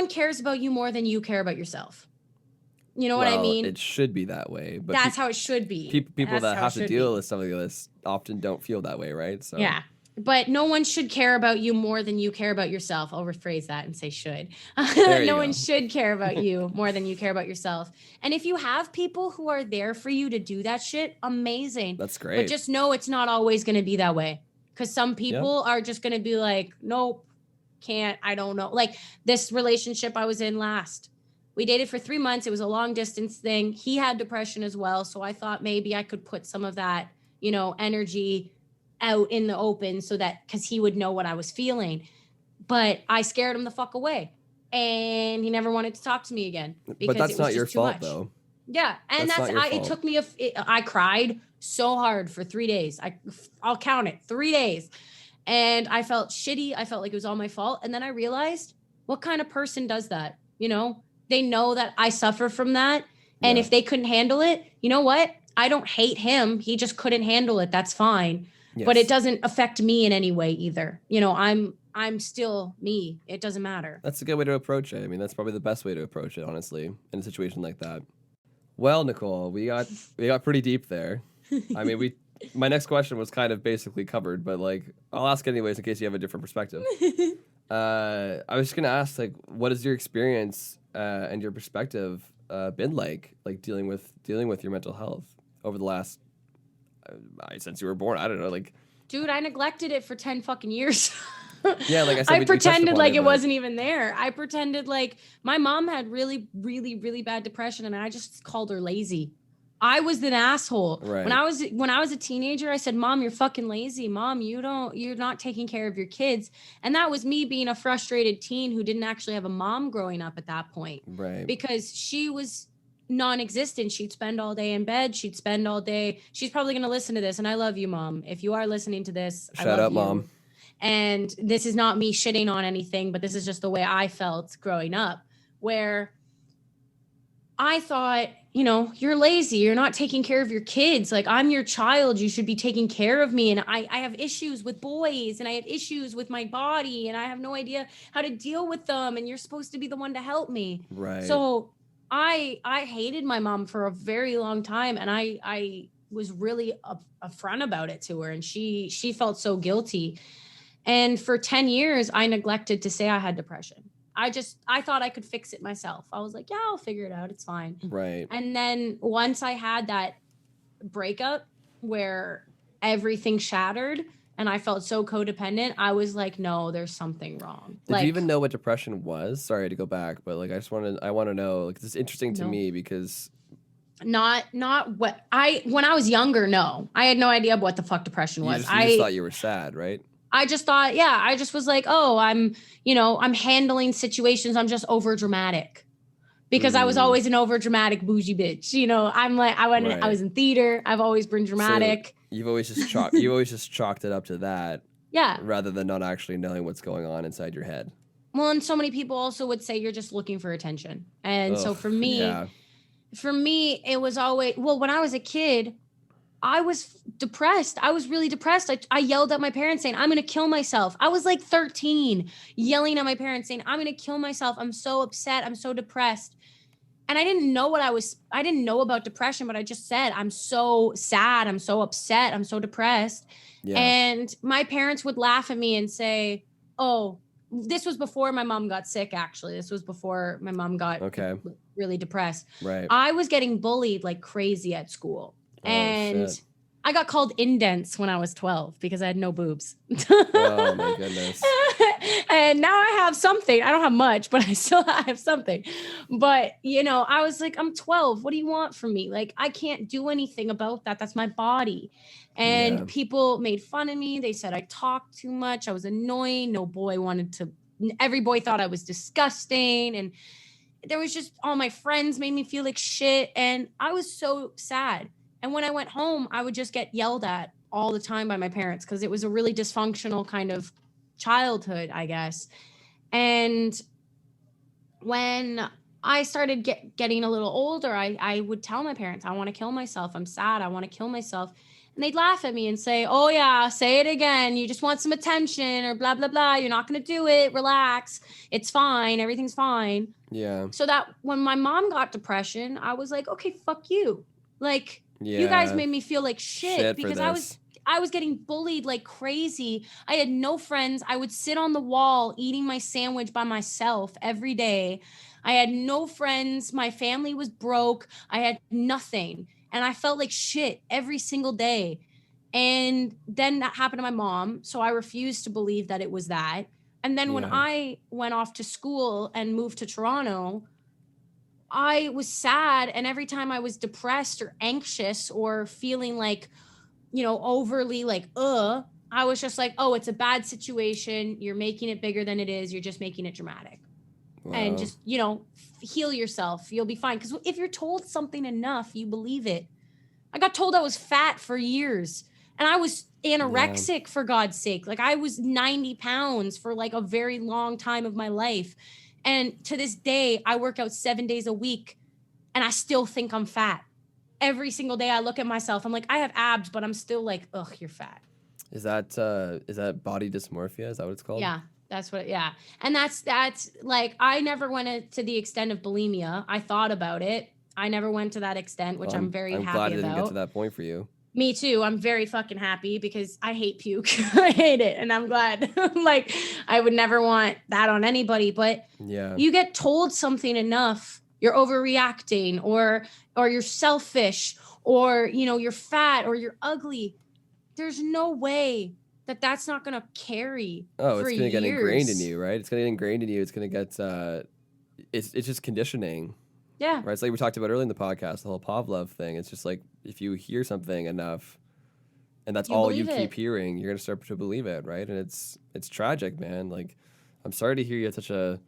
cares about you more than you care about yourself. You know what I mean? It should be that way, but that's how it should be. People that have to deal with something like this often don't feel that way, right? So yeah. But no one should care about you more than you care about yourself. I'll rephrase that and say should. No one should care about you more than you care about yourself. And if you have people who are there for you to do that shit, amazing. That's great. But just know it's not always going to be that way. Because some people are just going to be like, nope, can't, I don't know. Like this relationship I was in last. We dated for 3 months. It was a long distance thing. He had depression as well. So I thought maybe I could put some of that, energy out in the open so that, because he would know what I was feeling. But I scared him the fuck away. And he never wanted to talk to me again. But that's not your fault, though. Yeah. And it took me, I cried so hard for 3 days. I'll count it, 3 days. And I felt shitty. I felt like it was all my fault. And then I realized, what kind of person does that? They know that I suffer from that. And if they couldn't handle it, you know what? I don't hate him. He just couldn't handle it. That's fine. Yes. But it doesn't affect me in any way either. I'm still me. It doesn't matter. That's a good way to approach it. I mean, that's probably the best way to approach it, honestly, in a situation like that. Well, Nicole, we got pretty deep there. I mean, my next question was kind of basically covered, but like I'll ask anyways in case you have a different perspective. I was just gonna ask, like, what is your experience and your perspective been like dealing with your mental health over the last since you were born. I don't know, like. Dude, I neglected it for 10 fucking years. Yeah, like I said, I we touched pretended upon like it but- wasn't even there. I pretended like my mom had really, really, really bad depression, and I just called her lazy. I was an asshole. Right. When I was a teenager, I said, "Mom, you're fucking lazy. Mom, you're not taking care of your kids." And that was me being a frustrated teen who didn't actually have a mom growing up at that point. Right. Because she was non-existent. She'd spend all day in bed. She'd spend all day. She's probably going to listen to this, and I love you, Mom. If you are listening to this, I love Shut up, you. Mom. And this is not me shitting on anything, but this is just the way I felt growing up, where I thought, you're lazy. You're not taking care of your kids. Like, I'm your child. You should be taking care of me. And I have issues with boys, and I have issues with my body, and I have no idea how to deal with them. And you're supposed to be the one to help me. Right. So I hated my mom for a very long time. And I was really upfront about it to her. And she felt so guilty. And for 10 years, I neglected to say I had depression. I thought I could fix it myself. I was like, yeah, I'll figure it out. It's fine. Right. And then once I had that breakup where everything shattered and I felt so codependent, I was like, no, there's something wrong. Did you even know what depression was? Sorry to go back, but like, I want to know, like, this is interesting to me because not what when I was younger, no, I had no idea what the fuck depression was. You just thought you were sad, right? I just thought, I just was like, oh, I'm handling situations. I'm just over dramatic because I was always an over dramatic bougie bitch. I'm like, I was in theater. I've always been dramatic. So you've always just chalked it up to that. Yeah. Rather than not actually knowing what's going on inside your head. Well, and so many people also would say you're just looking for attention. And so for me, it was always, when I was a kid, I was depressed. I was really depressed. I yelled at my parents saying, I'm going to kill myself. I was like 13 yelling at my parents saying, I'm going to kill myself. I'm so upset. I'm so depressed. And I didn't know I didn't know about depression, but I just said, I'm so sad. I'm so upset. I'm so depressed. Yeah. And my parents would laugh at me and say, oh, this was before my mom got sick. Actually, this was before my mom got really depressed. Right. I was getting bullied like crazy at school. And I got called indents when I was 12 because I had no boobs. Oh my goodness. And now I have something. I don't have much, but I still have something. But, I was like, I'm 12. What do you want from me? Like, I can't do anything about that. That's my body. And people made fun of me. They said I talked too much. I was annoying. Every boy thought I was disgusting. And there was just all my friends made me feel like shit. And I was so sad. And when I went home, I would just get yelled at all the time by my parents because it was a really dysfunctional kind of childhood, I guess. And when I started getting a little older, I would tell my parents, I want to kill myself. I'm sad. I want to kill myself. And they'd laugh at me and say, oh, yeah, say it again. You just want some attention or blah, blah, blah. You're not going to do it. Relax. It's fine. Everything's fine. Yeah. So that when my mom got depression, I was like, okay, fuck you. Like, you guys made me feel like shit because I was getting bullied like crazy. I had no friends. I would sit on the wall eating my sandwich by myself every day. I had no friends. My family was broke. I had nothing. And I felt like shit every single day. And then that happened to my mom. So I refused to believe that it was that. And then when I went off to school and moved to Toronto, I was sad. And every time I was depressed or anxious or feeling like, overly like, I was just like, oh, it's a bad situation. You're making it bigger than it is. You're just making it dramatic. Wow. And just, heal yourself. You'll be fine. Because if you're told something enough, you believe it. I got told I was fat for years. And I was anorexic for God's sake. Like I was 90 pounds for like a very long time of my life. And to this day, I work out 7 days a week and I still think I'm fat. Every single day I look at myself, I'm like, I have abs, but I'm still like, ugh, you're fat. Is that body dysmorphia? Is that what it's called? Yeah, that's what, yeah. And that's like, I never went to the extent of bulimia. I thought about it. I never went to that extent, which I'm very happy about. I'm glad it didn't get to that point for you. Me too. I'm very fucking happy because I hate puke. I hate it. And I'm glad. Like, I would never want that on anybody. But you get told something enough you're overreacting, or you're selfish, or you're fat, or you're ugly, there's no way that that's not going to carry Oh, for it's gonna get ingrained in years. you, right? It's gonna get ingrained in you. It's gonna get it's just conditioning, Yeah. right? It's like we talked about earlier in the podcast, the whole Pavlov thing. It's just like if you hear something enough, and that's You all you believe keep it. hearing, you're gonna start to believe it, right? And it's tragic, man. Like, I'm sorry to hear you had such a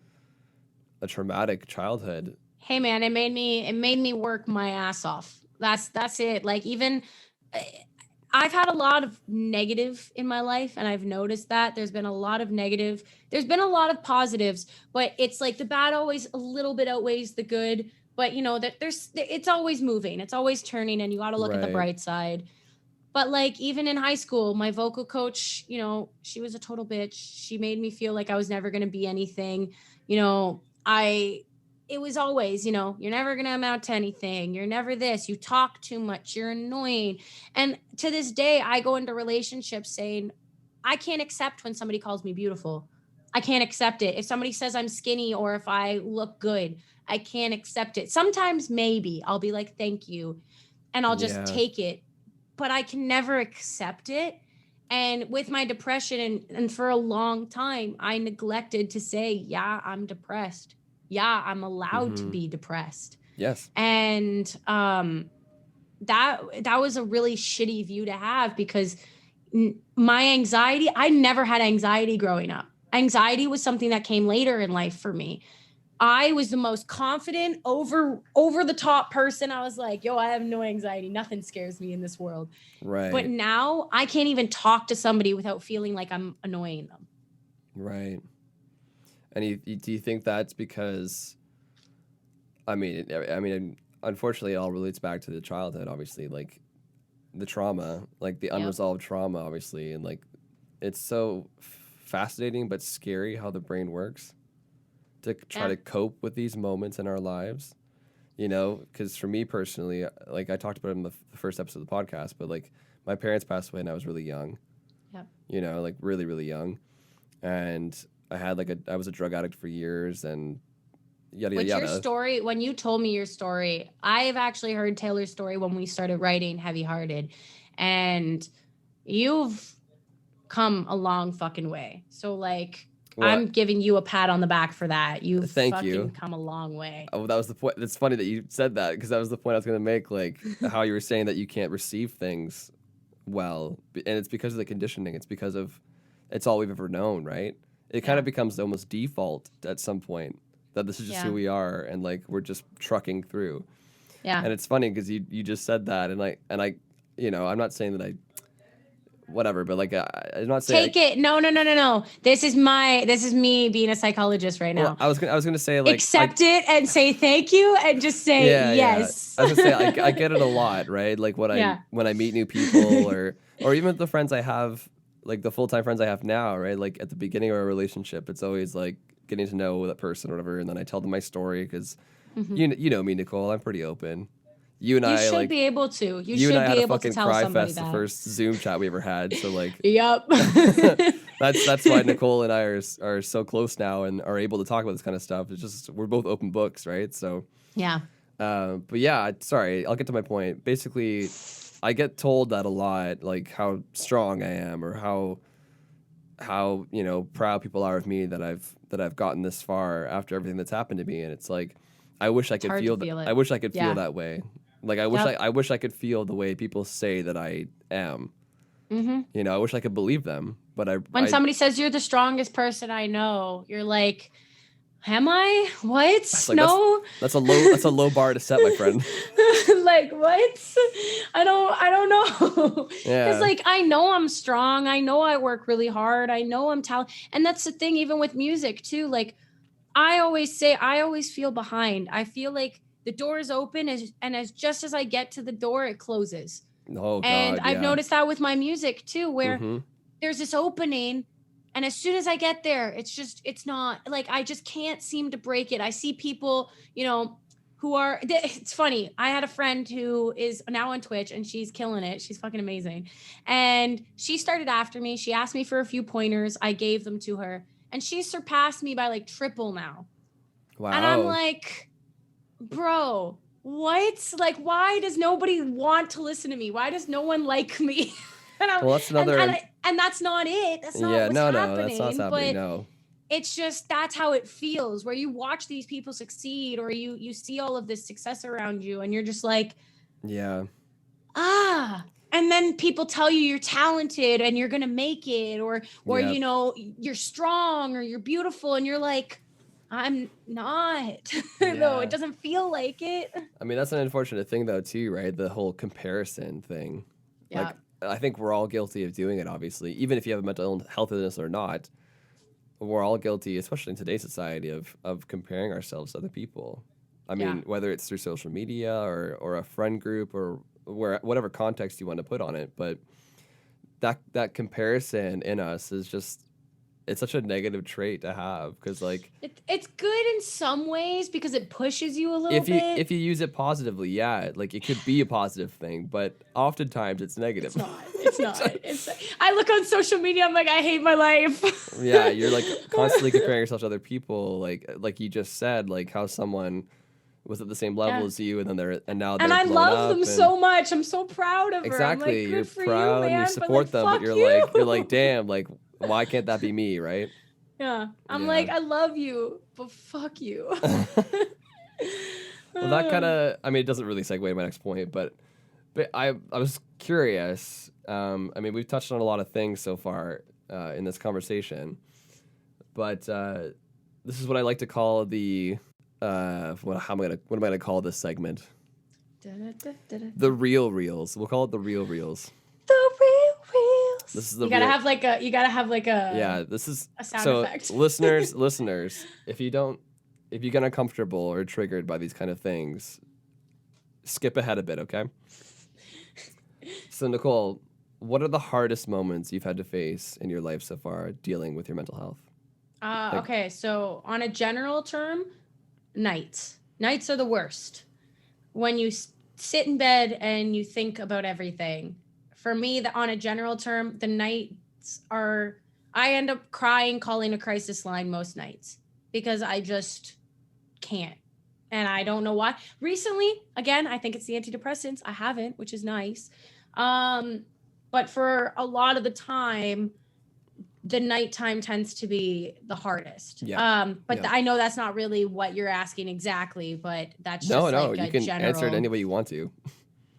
traumatic childhood. Hey man, it made me work my ass off. That's it. Like, even I've had a lot of negative in my life, and I've noticed that there's been a lot of negative. There's been a lot of positives, but it's like the bad always a little bit outweighs the good. But that it's always moving, it's always turning, and you got to look at the Right. bright side. But like, even in high school, my vocal coach, she was a total bitch. She made me feel like I was never going to be anything. It was always, you're never going to amount to anything. You're never this. You talk too much. You're annoying. And to this day, I go into relationships saying, I can't accept when somebody calls me beautiful. I can't accept it. If somebody says I'm skinny, or if I look good, I can't accept it. Sometimes maybe I'll be like, thank you, and I'll just Yeah. take it. But I can never accept it. And with my depression, and for a long time, I neglected to say, yeah, I'm depressed. Yeah, I'm allowed to be depressed. Yes. And that was a really shitty view to have, because my anxiety, I never had anxiety growing up. Anxiety was something that came later in life for me. I was the most confident, over the top person. I was like, yo, I have no anxiety. Nothing scares me in this world. Right. But now I can't even talk to somebody without feeling like I'm annoying them. Right. And do you think that's because, I mean, unfortunately, it all relates back to the childhood, obviously, like the trauma, like the unresolved trauma, obviously. And like, it's so fascinating but scary how the brain works to try to cope with these moments in our lives, because for me personally, like I talked about it in the first episode of the podcast, but like my parents passed away and I was really young, like really, really young. And I was a drug addict for years, and yada, yada, yada. Your story, when you told me your story, I've actually heard Taylor's story when we started writing Heavy Hearted, and you've come a long fucking way. So like, I'm giving you a pat on the back for that. You've fucking come a long way. Oh, that was the point. It's funny that you said that, because that was the point I was going to make, like how you were saying that you can't receive things well. And it's because of the conditioning. It's because of, it's all we've ever known, right? It kind of becomes almost default at some point that this is just who we are, and like we're just trucking through. Yeah. And it's funny because you just said that, and I I'm not saying that I whatever, but like I'm not saying take it. No. This is me being a psychologist right now. Well, I was gonna say, like, accept it and say thank you and just say yes. I was gonna say I get it a lot, right? Like when I meet new people, or even the friends I have, like the full-time friends I have now, right? Like at the beginning of a relationship, it's always like getting to know that person or whatever, and then I tell them my story because you know me, Nicole, I'm pretty open. You and I should be able to. You should and I be had able a fucking to cry somebody fest that. The first Zoom chat we ever had. So like, yep. that's why Nicole and I are so close now and are able to talk about this kind of stuff. It's just we're both open books, right? So yeah. But yeah, sorry, I'll get to my point. Basically, I get told that a lot, like how strong I am, or how proud people are of me that I've gotten this far after everything that's happened to me, and it's like I wish I could feel that. I wish I could feel that way. Like I wish I could feel the way people say that I am. Mm-hmm. I wish I could believe them, but when somebody says you're the strongest person I know, you're like, am I? What? Like, no. That's a low bar to set, my friend. Like, what? I don't know. Yeah. Because like I know I'm strong. I know I work really hard. I know I'm talented. And that's the thing, even with music too. Like I always say, I always feel behind. I feel like the door is open, and as just as I get to the door, it closes. Oh, God, and I've noticed that with my music too, where there's this opening, and as soon as I get there, it's not like, I just can't seem to break it. I see people, who are, it's funny. I had a friend who is now on Twitch, and she's killing it. She's fucking amazing. And she started after me. She asked me for a few pointers. I gave them to her, and she surpassed me by like triple now. Wow. And I'm like, bro, what? Like, why does nobody want to listen to me? Why does no one like me? Well, that's another. And that's not it. That's not what's No, happening. that's not what's happening. But No. it's just, that's how it feels, where you watch these people succeed, or you see all of this success around you, and you're just like, yeah. And then people tell you you're talented and you're gonna make it, or Yep. you know, you're strong or you're beautiful, and you're like, I'm not. No, it doesn't feel like it. I mean, that's an unfortunate thing though too, right? The whole comparison thing. Yeah. Like, I think we're all guilty of doing it, obviously, even if you have a mental health illness or not. We're all guilty, especially in today's society, of comparing ourselves to other people. I mean, whether it's through social media or a friend group or whatever context you want to put on it, but that comparison in us is just, it's such a negative trait to have, because like it's good in some ways because it pushes you a little bit. If you use it positively, yeah, like it could be a positive thing, but oftentimes it's negative. It's not. I look on social media, I'm like, I hate my life. Yeah, you're like constantly comparing yourself to other people, like you just said, like how someone was at the same level as you, and now they're I blown love up them so much. I'm so proud of her. Exactly, I'm like, you're good for proud you, man, and you support them, but you're like, damn, like why can't that be me, right? Yeah, I'm like, I love you, but fuck you. Well, that kind of, I mean, it doesn't really segue to my next point, but I was curious. I mean, we've touched on a lot of things so far in this conversation, but this is what I like to call the what am I gonna call this segment? The real reels. We'll call it the real reels. The real reels. This is the you gotta have like a yeah. This is a sound effect. listeners, if you get uncomfortable or triggered by these kind of things, skip ahead a bit, okay? So Nicole, what are the hardest moments you've had to face in your life so far dealing with your mental health? Okay, so on a general term, nights are the worst. When you sit in bed and you think about everything. For me, on a general term, the nights are, I end up crying, calling a crisis line most nights because I just can't. And I don't know why. Recently, again, I think it's the antidepressants. I haven't, which is nice. But for a lot of the time, the nighttime tends to be the hardest. I know that's not really what you're asking exactly, but that's just like you can answer it any way you want to.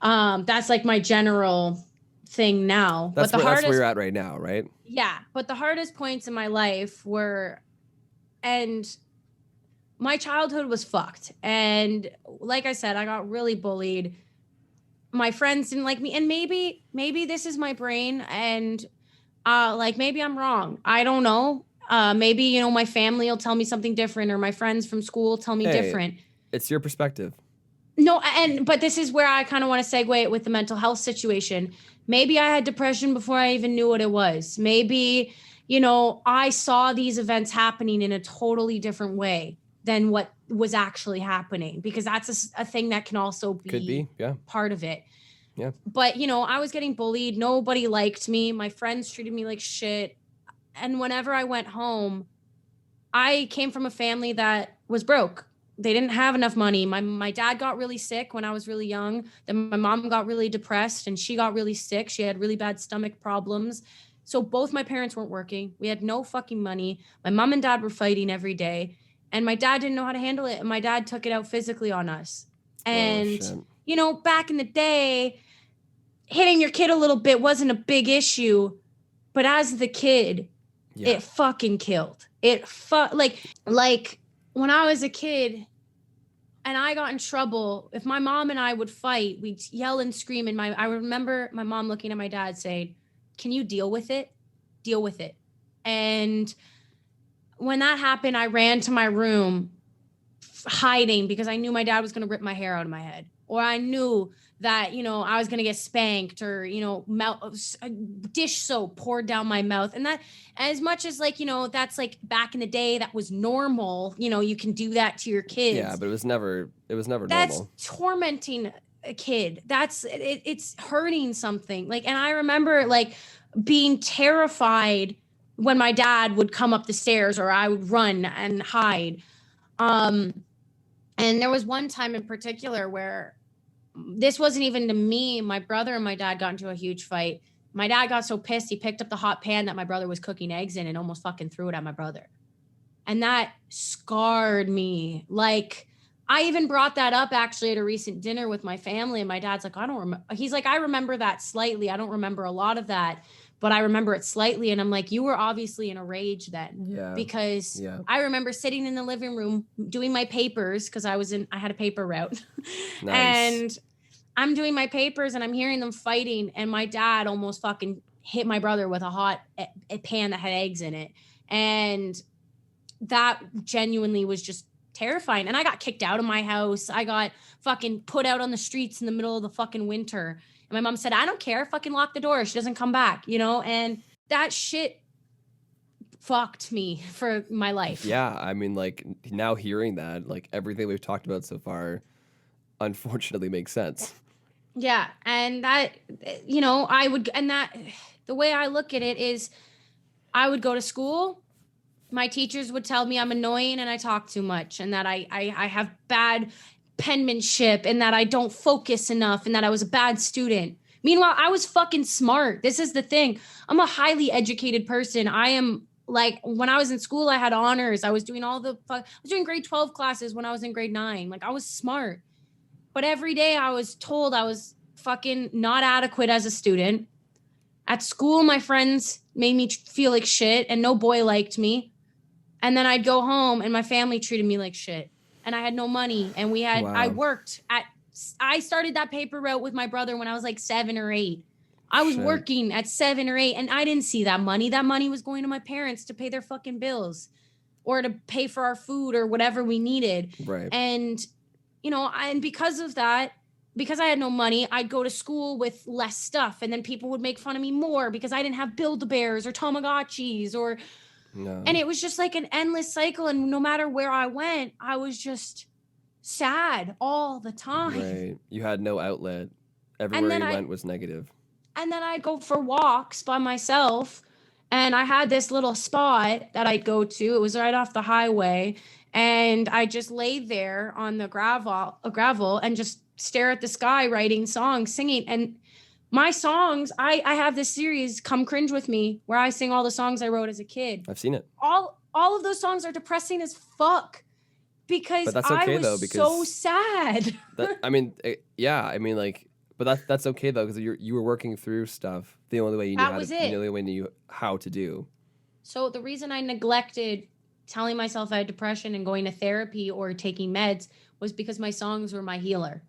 That's like my general thing now. That's where you're at right now, right? Yeah, but the hardest points in my life were, and my childhood was fucked. And like I said, I got really bullied. My friends didn't like me, and maybe this is my brain, and like maybe I'm wrong. I don't know. Maybe, you know, my family will tell me something different, or my friends from school tell me different. It's your perspective. No, but this is where I kind of want to segue it with the mental health situation. Maybe I had depression before I even knew what it was. Maybe, you know, I saw these events happening in a totally different way than what was actually happening, because that's a thing that can also be part of it. Yeah. But, you know, I was getting bullied. Nobody liked me. My friends treated me like shit. And whenever I went home, I came from a family that was broke. They didn't have enough money. My dad got really sick when I was really young. Then my mom got really depressed and she got really sick. She had really bad stomach problems. So both my parents weren't working. We had no fucking money. My mom and dad were fighting every day. And my dad didn't know how to handle it. And my dad took it out physically on us. And, you know, back in the day, hitting your kid a little bit wasn't a big issue. But as the kid, it fucking killed. Like when I was a kid and I got in trouble, if my mom and I would fight, we'd yell and scream. And I remember my mom looking at my dad saying, "Can you deal with it? Deal with it." And when that happened, I ran to my room hiding because I knew my dad was going to rip my hair out of my head. Or I knew that, you know, I was going to get spanked, or, you know, dish soap poured down my mouth. And that, as much as like, you know, that's like back in the day, that was normal. You know, you can do that to your kids. Yeah, but it was never normal. That's tormenting a kid. It's hurting something. Like, and I remember like being terrified when my dad would come up the stairs or I would run and hide. And there was one time in particular where this wasn't even to me. My brother and my dad got into a huge fight. My dad got so pissed, he picked up the hot pan that my brother was cooking eggs in and almost fucking threw it at my brother. And that scarred me. Like, I even brought that up actually at a recent dinner with my family. And my dad's like, I don't remember. He's like, I remember that slightly. I don't remember a lot of that, but I remember it slightly. And I'm like, you were obviously in a rage then. Yeah. Because Yeah. I remember sitting in the living room doing my papers because I had a paper route. Nice. And I'm doing my papers and I'm hearing them fighting. And my dad almost fucking hit my brother with a hot pan that had eggs in it. And that genuinely was just terrifying. And I got kicked out of my house. I got fucking put out on the streets in the middle of the fucking winter. And my mom said, I don't care, fucking lock the door. She doesn't come back, you know? And that shit fucked me for my life. Yeah, I mean, like, now hearing that, like, everything we've talked about so far, unfortunately makes sense. Yeah. And that, you know, the way I look at it is I would go to school. My teachers would tell me I'm annoying and I talk too much and that I have bad penmanship and that I don't focus enough and that I was a bad student. Meanwhile, I was fucking smart. This is the thing. I'm a highly educated person. I am like, when I was in school, I had honors. I was doing I was doing grade 12 classes when I was in grade 9. Like, I was smart. But every day I was told I was fucking not adequate as a student. At school, my friends made me feel like shit and no boy liked me. And then I'd go home and my family treated me like shit. And I had no money. And I started that paper route with my brother when I was like 7 or 8. I was working at 7 or 8 and I didn't see that money. That money was going to my parents to pay their fucking bills or to pay for our food or whatever we needed. Right. And, you know, and because of that, because I had no money, I'd go to school with less stuff. And then people would make fun of me more because I didn't have Build-A-Bears or Tamagotchis or... No. And it was just like an endless cycle. And no matter where I went, I was just sad all the time. Right. You had no outlet. Everywhere you went was negative. And then I'd go for walks by myself. And I had this little spot that I'd go to. It was right off the highway. And I just laid there on the gravel and just stare at the sky, writing songs, singing. And my songs, I have this series, Come Cringe With Me, where I sing all the songs I wrote as a kid. I've seen it. All of those songs are depressing as fuck because but that's okay, I was though, because so sad. But that's okay though, because you were working through stuff the only way you knew how to do. So the reason I neglected telling myself I had depression and going to therapy or taking meds was because my songs were my healer.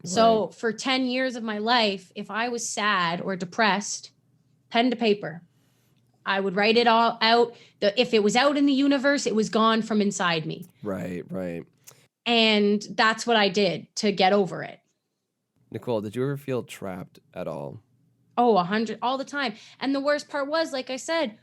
So for 10 years of my life, if I was sad or depressed, pen to paper, I would write it all out. If it was out in the universe, it was gone from inside me. Right. And that's what I did to get over it. Nicole, did you ever feel trapped at all? Oh, 100 all the time. And the worst part was, like I said,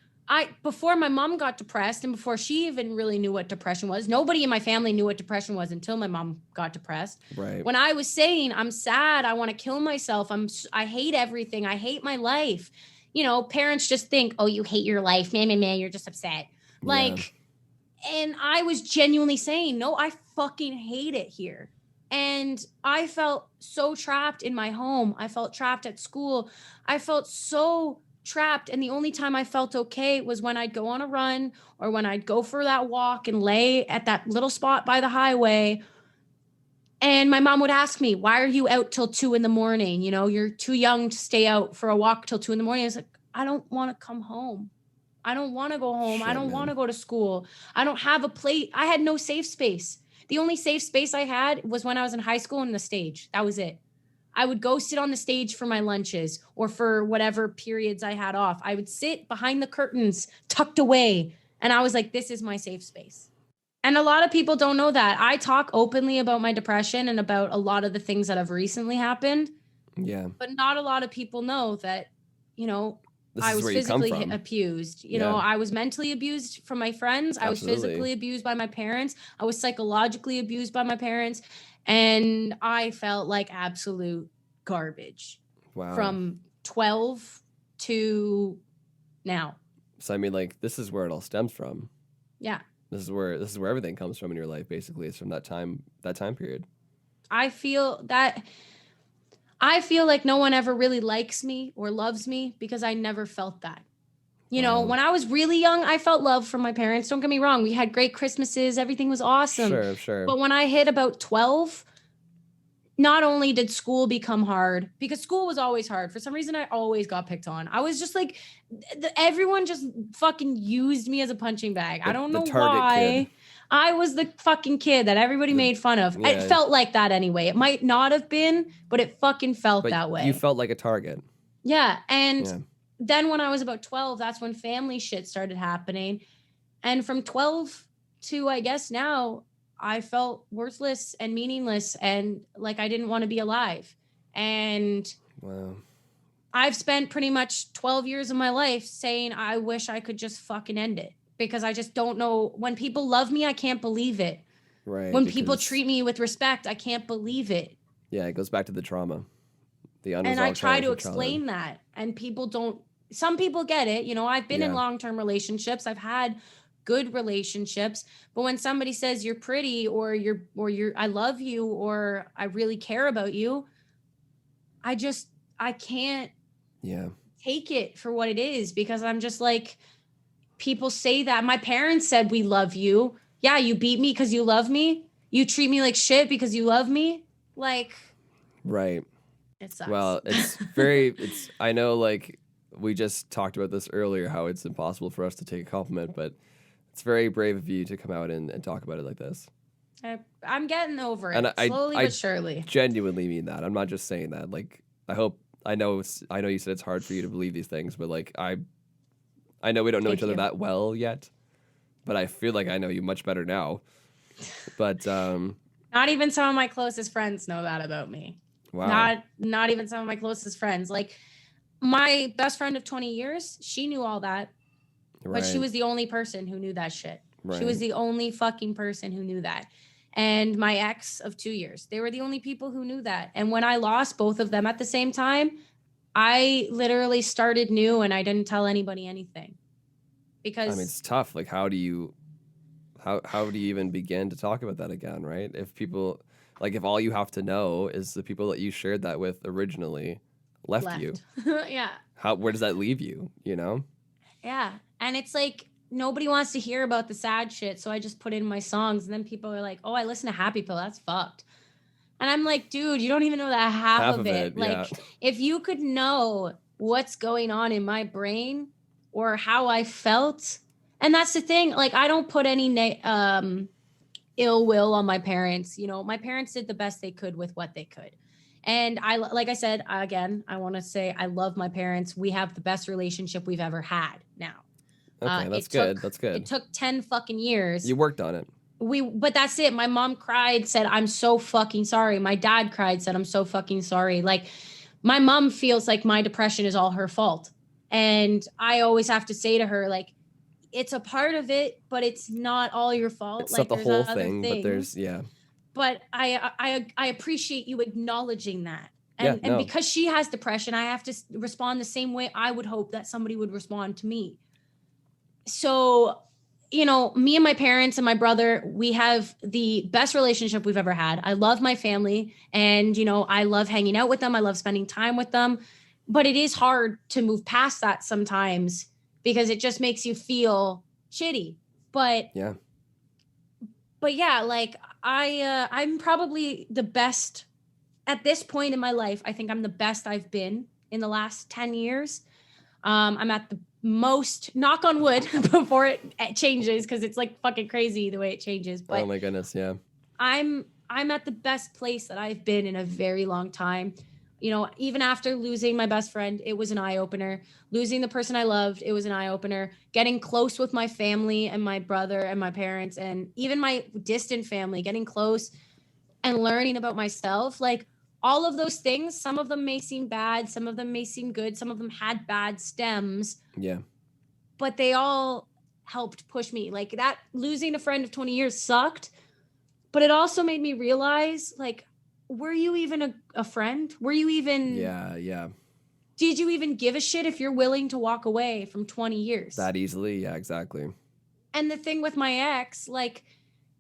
before my mom got depressed and before she even really knew what depression was, nobody in my family knew what depression was until my mom got depressed. Right. When I was saying, I'm sad, I want to kill myself, I hate everything, I hate my life. You know, parents just think, oh, you hate your life, man, you're just upset. And I was genuinely saying, no, I fucking hate it here. And I felt so trapped in my home. I felt trapped at school. I felt so trapped. And the only time I felt okay was when I'd go on a run or when I'd go for that walk and lay at that little spot by the highway. And my mom would ask me, why are you out till 2 a.m? You know, you're too young to stay out for a walk till 2 a.m. I was like, I don't want to come home. I don't want to go home. I don't want to go to school. I don't have a place. I had no safe space. The only safe space I had was when I was in high school and the stage. That was it. I would go sit on the stage for my lunches or for whatever periods I had off. I would sit behind the curtains, tucked away. And I was like, this is my safe space. And a lot of people don't know that. I talk openly about my depression and about a lot of the things that have recently happened. Yeah. But not a lot of people know that, you know, I was physically abused. You know, I was mentally abused from my friends. Absolutely. I was physically abused by my parents. I was psychologically abused by my parents. And I felt like absolute garbage. Wow. From 12 to now. So, I mean, like, this is where it all stems from. Yeah. This is where everything comes from in your life. Basically, it's from that time period. I feel like no one ever really likes me or loves me because I never felt that. You know, when I was really young, I felt love from my parents. Don't get me wrong. We had great Christmases. Everything was awesome. Sure. But when I hit about 12, not only did school become hard, because school was always hard. For some reason, I always got picked on. I was just like, everyone just fucking used me as a punching bag. I don't know why. Kid. I was the fucking kid that everybody made fun of. Yeah. It felt like that anyway. It might not have been, but it fucking felt that way. You felt like a target. Yeah. And then when I was about 12, that's when family shit started happening. And from 12 to, I guess now, I felt worthless and meaningless and like I didn't want to be alive. And I've spent pretty much 12 years of my life saying, I wish I could just fucking end it, because I just don't know. When people love me, I can't believe it. Right. When people treat me with respect, I can't believe it. Yeah, it goes back to the trauma. And I try to explain that, and people don't. Some people get it. You know, I've been in long-term relationships. I've had good relationships, but when somebody says you're pretty or you're I love you or I really care about you, I can't take it for what it is, because I'm just like, people say that. My parents said, we love you. Yeah, you beat me because you love me. You treat me like shit because you love me. Like, right. It sucks. Well, I know, like, we just talked about this earlier, how it's impossible for us to take a compliment, but it's very brave of you to come out and talk about it like this. I'm getting over it, slowly but surely. Genuinely mean that. I'm not just saying that. Like, I know you said it's hard for you to believe these things, but like, I know we don't know each other that well yet, but I feel like I know you much better now. But not even some of my closest friends know that about me. Wow. Not even some of my closest friends. Like, my best friend of 20 years, she knew all that. Right. But she was the only person who knew that shit. Right. She was the only fucking person who knew that. And my ex of 2 years, they were the only people who knew that. And when I lost both of them at the same time, I literally started new and I didn't tell anybody anything. Because, I mean, it's tough. Like, how do you even begin to talk about that again, right? If people, like, if all you have to know is the people that you shared that with originally left. You. Yeah. Where does that leave you, you know? Yeah. And it's like, nobody wants to hear about the sad shit, so I just put in my songs, and then people are like, oh, I listen to Happy Pill, that's fucked. And I'm like, dude, you don't even know that half of it. Like, if you could know what's going on in my brain or how I felt, and that's the thing, like, I don't put any ill will on my parents. You know, my parents did the best they could with what they could. And like I said, again, I want to say I love my parents. We have the best relationship we've ever had now. Okay, that's good. That's good. It took 10 fucking years. You worked on it. But that's it. My mom cried, said, I'm so fucking sorry. My dad cried, said, I'm so fucking sorry. Like, my mom feels like my depression is all her fault. And I always have to say to her, like, it's a part of it, but it's not all your fault. It's like, not the whole thing, but there's, But I appreciate you acknowledging that. And because she has depression, I have to respond the same way I would hope that somebody would respond to me. So, you know, me and my parents and my brother, we have the best relationship we've ever had. I love my family, and, you know, I love hanging out with them. I love spending time with them. But it is hard to move past that sometimes, because it just makes you feel shitty. But yeah, like, I'm probably the best at this point in my life. I think I'm the best I've been in the last 10 years. I'm at the most, knock on wood, before it changes, because it's like fucking crazy the way it changes. But oh my goodness, yeah. I'm at the best place that I've been in a very long time. You know, even after losing my best friend, it was an eye-opener. Losing the person I loved, it was an eye-opener. Getting close with my family and my brother and my parents and even my distant family, getting close and learning about myself. Like, all of those things, some of them may seem bad, some of them may seem good, some of them had bad stems. Yeah. But they all helped push me. Like, that losing a friend of 20 years sucked, but it also made me realize, like, were you even a friend? Were you even... Yeah. Did you even give a shit if you're willing to walk away from 20 years? That easily? Yeah, exactly. And the thing with my ex, like,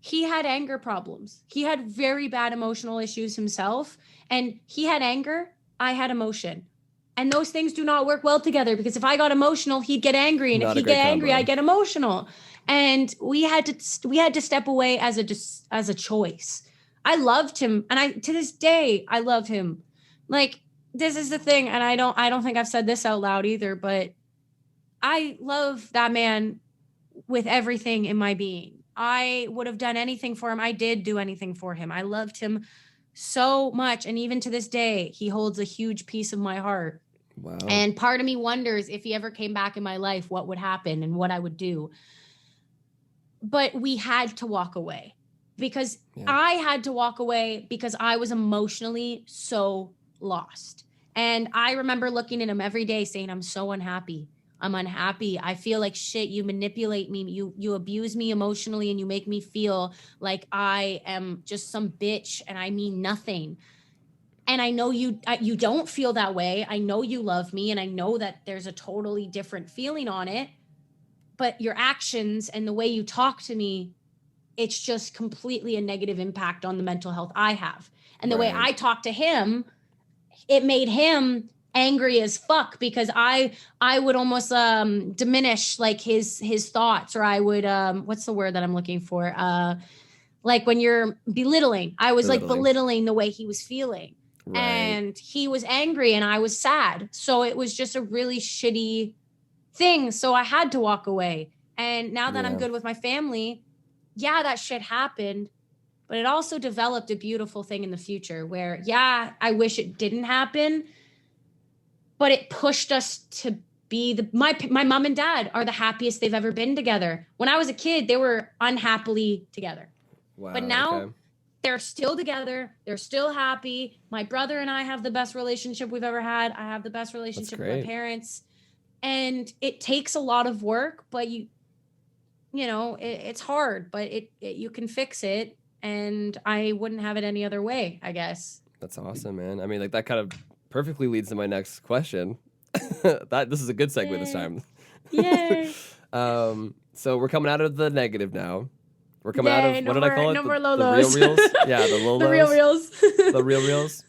he had anger problems. He had very bad emotional issues himself. And he had anger, I had emotion. And those things do not work well together, because if I got emotional, he'd get angry. And if Not a he'd get great angry, combo. I'd get emotional. And we had to step away as a choice. I loved him. And to this day, I love him. Like, this is the thing. And I don't think I've said this out loud either, but I love that man with everything in my being. I would have done anything for him. I did do anything for him. I loved him so much. And even to this day, he holds a huge piece of my heart. Wow. And part of me wonders, if he ever came back in my life, what would happen and what I would do. But we had to walk away, because I had to walk away because I was emotionally so lost. And I remember looking at him every day saying, I'm so unhappy. I'm unhappy. I feel like shit. You manipulate me. You abuse me emotionally, and you make me feel like I am just some bitch and I mean nothing. And I know you don't feel that way. I know you love me, and I know that there's a totally different feeling on it. But your actions and the way you talk to me, it's just completely a negative impact on the mental health I have. And the way I talk to him, it made him angry as fuck, because I would almost diminish like his thoughts, or I would what's the word that I'm looking for? Like when you're belittling. I was like belittling the way he was feeling. Right. And he was angry and I was sad. So it was just a really shitty thing. So I had to walk away. And now that I'm good with my family, that shit happened, but it also developed a beautiful thing in the future where, I wish it didn't happen, but it pushed us to be my mom and dad are the happiest they've ever been together. When I was a kid, they were unhappily together. Wow, but now they're still together. They're still happy. My brother and I have the best relationship we've ever had. I have the best relationship with my parents. And it takes a lot of work, but it's hard, but you can fix it. And I wouldn't have it any other way, I guess. That's awesome, man. I mean, like, that kind of perfectly leads to my next question. This is a good segue this time. Yay. So we're coming out of the negative now. We're coming out of, what did I call it? No more the lolos. real reels? Yeah, the lolos. The real reels. The real reels.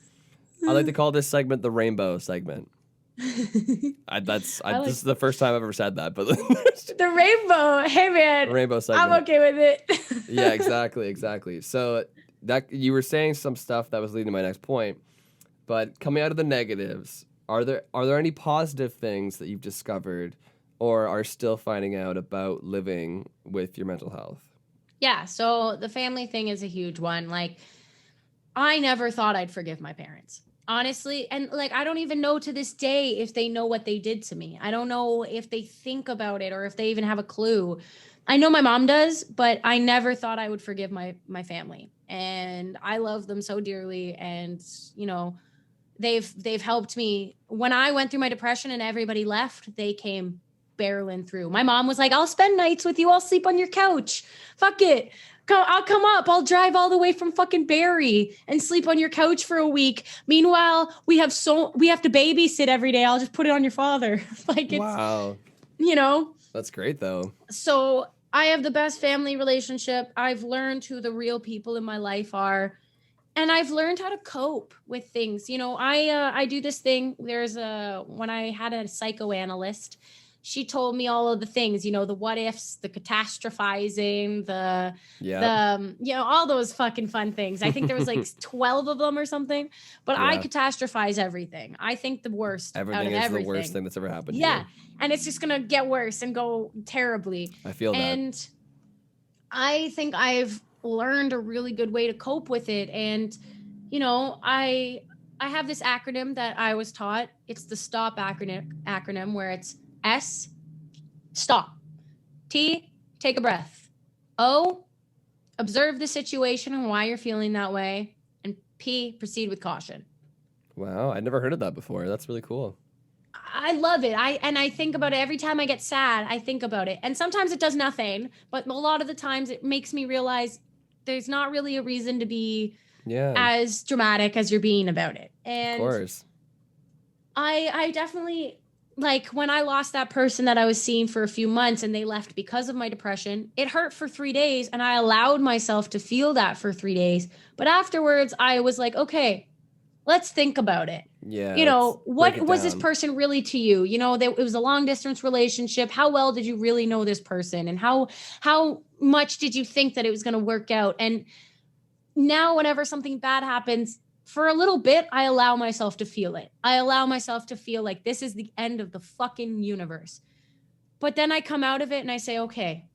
I like to call this segment the rainbow segment. This is the first time I've ever said that, but the rainbow. Hey man, the rainbow segment. I'm okay with it. Yeah, exactly. So that you were saying some stuff that was leading to my next point, but coming out of the negatives, are there any positive things that you've discovered or are still finding out about living with your mental health? Yeah, so the family thing is a huge one. Like, I never thought I'd forgive my parents. Honestly, and like, I don't even know to this day if they know what they did to me. I don't know if they think about it or if they even have a clue. I know my mom does, but I never thought I would forgive my family. And I love them so dearly. And, they've helped me. When I went through my depression and everybody left, they came barreling through. My mom was like, I'll spend nights with you. I'll sleep on your couch. Fuck it. I'll come up. I'll drive all the way from fucking Barrie and sleep on your couch for a week. Meanwhile, we have to babysit every day. I'll just put it on your father. Like, it's, wow. That's great though. So I have the best family relationship. I've learned who the real people in my life are. And I've learned how to cope with things. I do this thing. When I had a psychoanalyst, she told me all of the things, the what ifs, the catastrophizing, all those fucking fun things. I think there was like 12 of them or something, but I catastrophize everything. I think the worst out of everything. The worst thing that's ever happened. Yeah. And it's just going to get worse and go terribly. I feel that. And I think I've learned a really good way to cope with it. And, I have this acronym that I was taught. It's the STOP acronym where it's S, stop. T, take a breath. O, observe the situation and why you're feeling that way. And P, proceed with caution. Wow, I'd never heard of that before. That's really cool. I love it. I think about it every time I get sad. I think about it. And sometimes it does nothing, but a lot of the times it makes me realize there's not really a reason to be as dramatic as you're being about it. And of course. I definitely like when I lost that person that I was seeing for a few months and they left because of my depression, it hurt for 3 days and I allowed myself to feel that for 3 days. But afterwards, I was like, okay, let's think about it. Yeah, You let's know, break what it was this down. person really to you? You know, it was a long distance relationship. How well did you really know this person? And how much did you think that it was going to work out? And now whenever something bad happens, for a little bit, I allow myself to feel it. I allow myself to feel like this is the end of the fucking universe. But then I come out of it and I say, okay,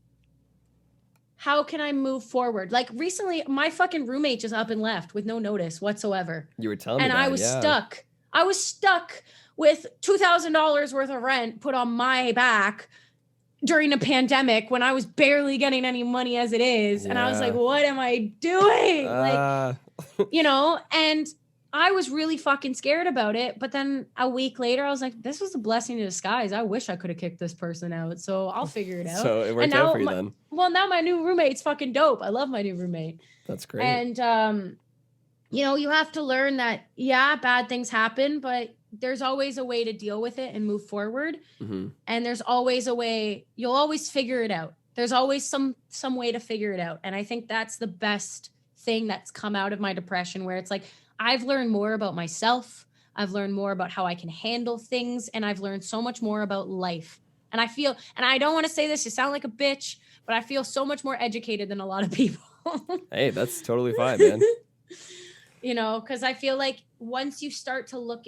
how can I move forward? Like recently, my fucking roommate just up and left with no notice whatsoever. You were telling me And I that, was yeah. stuck. I was stuck with $2,000 worth of rent put on my back during a pandemic when I was barely getting any money as it is. And I was like, Yeah. what am I doing? Uh, You know, and I was really fucking scared about it. But then a week later, I was like, this was a blessing in disguise. I wish I could have kicked this person out. So I'll figure it out. So it And worked out now, for you then. well, now my new roommate's fucking dope. I love my new roommate. That's great. And, you know, you have to learn that, yeah, bad things happen, but there's always a way to deal with it and move forward. Mm-hmm. And there's always a way, you'll always figure it out. There's always some way to figure it out. And I think that's the best thing that's come out of my depression, where it's like, I've learned more about myself. I've learned more about how I can handle things. And I've learned so much more about life. And I feel, and I don't want to say this to sound like a bitch, but I feel so much more educated than a lot of people. Hey, that's totally fine, man. You know, because I feel like once you start to look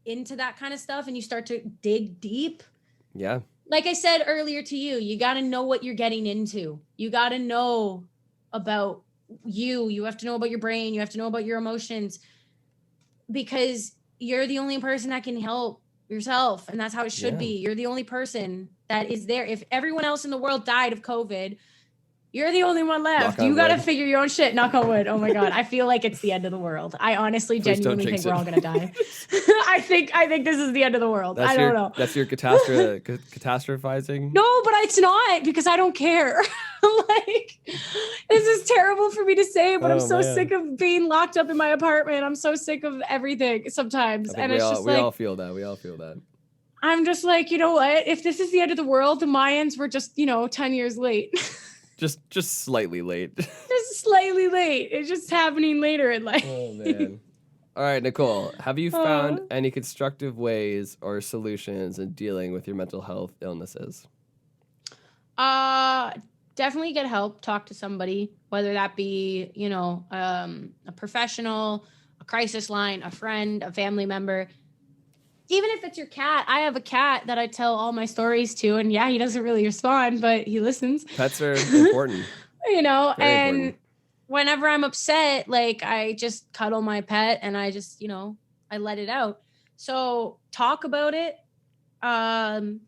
into that kind of stuff and you start to dig deep, Yeah. like I said earlier to you, you got to know what you're getting into. You got to know about you. You have to know about your brain. You have to know about your emotions, because you're the only person that can help yourself. And that's how it should be. You're the only person that is there. If everyone else in the world died of COVID, you're the only one left. You got to figure your own shit. Knock on wood. Oh my God. I feel like it's the end of the world. I honestly, genuinely think we're all going to die. I think this is the end of the world. I don't know. That's your catastrophizing? No, but it's not, because I don't care. Like, this is terrible for me to say, but I'm so sick of being locked up in my apartment. I'm so sick of everything sometimes. And it's just like, we all feel that. We all feel that. I'm just like, you know what? If this is the end of the world, the Mayans were just, 10 years late. Just slightly late. Just slightly late. It's just happening later in life. Oh, man. All right, Nicole, have you found any constructive ways or solutions in dealing with your mental health illnesses? Definitely get help. Talk to somebody, whether that be, a professional, a crisis line, a friend, a family member. Even if it's your cat. I have a cat that I tell all my stories to, and yeah, he doesn't really respond, but he listens. Pets are important. Very and important. Whenever I'm upset, like, I just cuddle my pet and I just, I let it out. So talk about it. And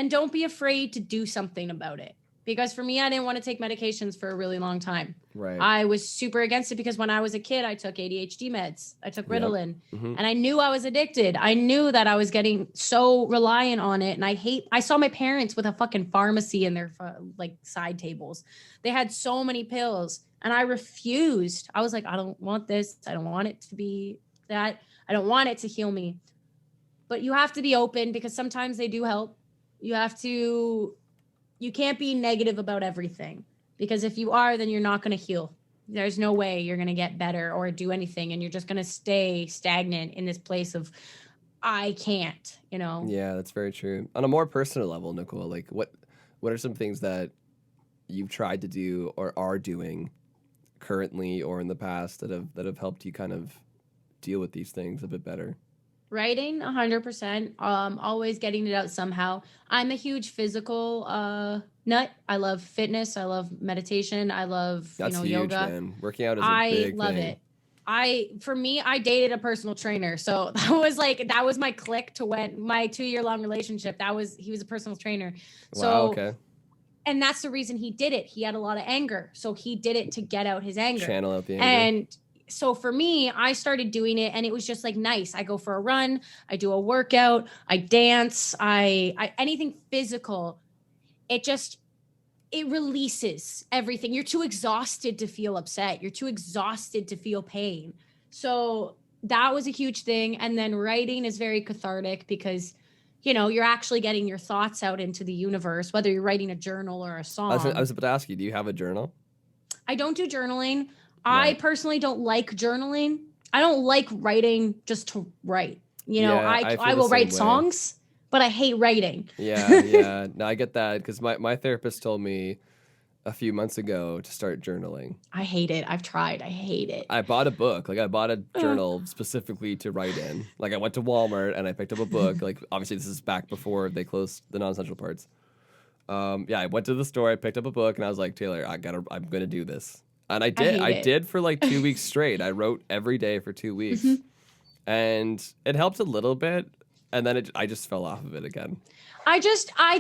don't be afraid to do something about it. Because for me, I didn't want to take medications for a really long time. Right. I was super against it because when I was a kid, I took ADHD meds. I took Ritalin. Yep. Mm-hmm. And I knew I was addicted. I knew that I was getting so reliant on it. And I saw my parents with a fucking pharmacy in their side tables. They had so many pills and I refused. I was like, I don't want this. I don't want it to be that. I don't want it to heal me. But you have to be open, because sometimes they do help. You can't be negative about everything, because if you are, then you're not going to heal. There's no way you're going to get better or do anything. And you're just going to stay stagnant in this place of, I can't, Yeah, that's very true. On a more personal level, Nicole, like what are some things that you've tried to do or are doing currently or in the past that have helped you kind of deal with these things a bit better? Writing, 100%. Always getting it out somehow. I'm a huge physical nut. I love fitness. I love meditation. I love That's huge, yoga. Man. Working out is a big thing. I love it. I dated a personal trainer, so that was my click to when my 2-year-long relationship. He was a personal trainer. Wow. So, okay. And that's the reason he did it. He had a lot of anger, so he did it to get out his anger. Channel out the anger. And so for me, I started doing it and it was just like nice. I go for a run, I do a workout, I dance, I anything physical. It releases everything. You're too exhausted to feel upset. You're too exhausted to feel pain. So that was a huge thing. And then writing is very cathartic, because you're actually getting your thoughts out into the universe, whether you're writing a journal or a song. I was about to ask you, do you have a journal? I don't do journaling. I Right. personally don't like journaling. I don't like writing just to write. Yeah, I feel I the will same write way. songs, but I hate writing. Yeah. No, I get that because my therapist told me a few months ago to start journaling. I hate it. I've tried. I hate it. I bought a book. Like I bought a Ugh. journal specifically to write in. Like I went to Walmart and I picked up a book. Like obviously this is back before they closed the non-essential parts. Yeah, I went to the store. I picked up a book and I was like, Taylor, I'm gonna do this. And I I did. hate I it. did for like 2 weeks straight. I wrote every day for 2 weeks, and it helped a little bit. And then I just fell off of it again. I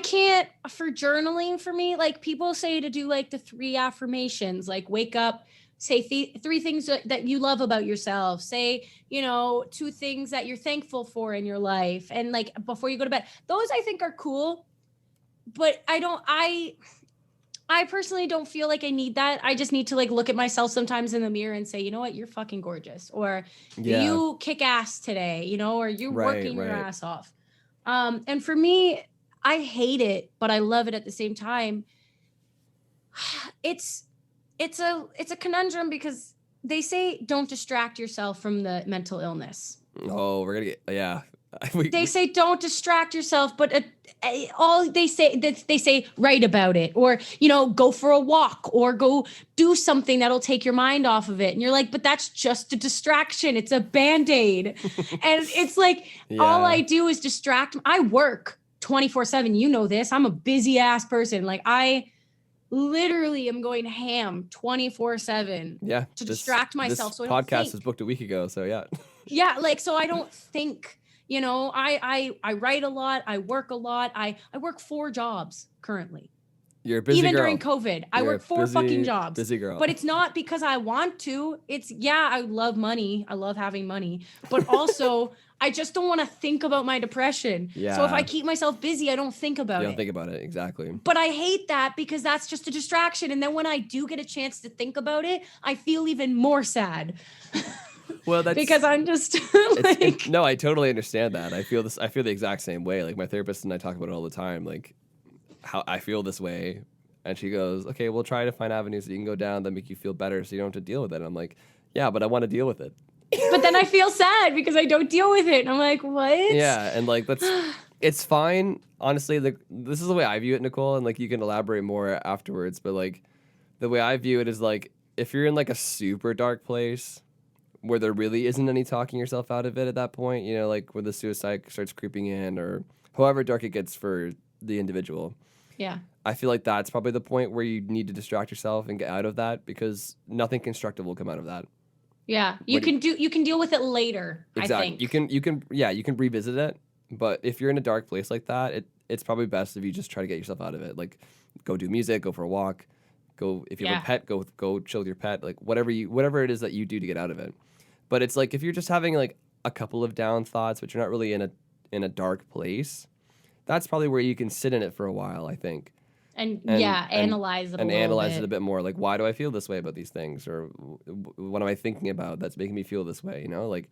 can't, for journaling for me, like people say to do like the 3 affirmations, like wake up, say 3 things that you love about yourself, say, 2 things that you're thankful for in your life. And like before you go to bed, those I think are cool, but I personally don't feel like I need that. I just need to like look at myself sometimes in the mirror and say, you know what, you're fucking gorgeous. Or Yeah. you kick ass today, or you're Right. working your Right. ass off. And for me, I hate it, but I love it at the same time. It's a conundrum because they say don't distract yourself from the mental illness. Oh, we're gonna get yeah. They say don't distract yourself, but all they say write about it, or go for a walk, or go do something that'll take your mind off of it. And you're like, but that's just a distraction. It's a band-aid. And it's like all Yeah. I do is distract. I work 24/7. You know this. I'm a busy ass person. Like I literally am going ham 24/7 Yeah. to distract myself This so I don't podcast was think. booked a week ago, so yeah. Yeah, like so I don't think. I write a lot, I work a lot. I work 4 jobs currently. You're a busy Even girl. during COVID, I You're work a 4 fucking jobs. busy girl. But it's not because I want to. It's I love money. I love having money. But also I just don't want to think about my depression. Yeah. So if I keep myself busy, I don't think about it. You don't think about it, exactly. But I hate that because that's just a distraction. And then when I do get a chance to think about it, I feel even more sad. Well, that's because I'm just like no, I totally understand that. I feel the exact same way. Like my therapist and I talk about it all the time. Like how I feel this way, and she goes, "Okay, we'll try to find avenues that you can go down that make you feel better, so you don't have to deal with it." And I'm like, "Yeah, but I want to deal with it." But then I feel sad because I don't deal with it. And I'm like, what? Yeah, and like it's fine. Honestly, this is the way I view it, Nicole, and like you can elaborate more afterwards. But like the way I view it is like if you're in like a super dark place where there really isn't any talking yourself out of it at that point, like when the suicide starts creeping in or however dark it gets for the individual. Yeah. I feel like that's probably the point where you need to distract yourself and get out of that because nothing constructive will come out of that. Yeah. You can deal with it later. Exactly. I think. You can revisit it, but if you're in a dark place like that, it's probably best if you just try to get yourself out of it. Like go do music, go for a walk, go if you have a pet, go chill with your pet, like whatever it is that you do to get out of it. But it's like if you're just having like a couple of down thoughts, but you're not really in a dark place, that's probably where you can sit in it for a while, I think. And analyze it and a little analyze bit. it a bit more. Like, why do I feel this way about these things, or what am I thinking about that's making me feel this way? Like,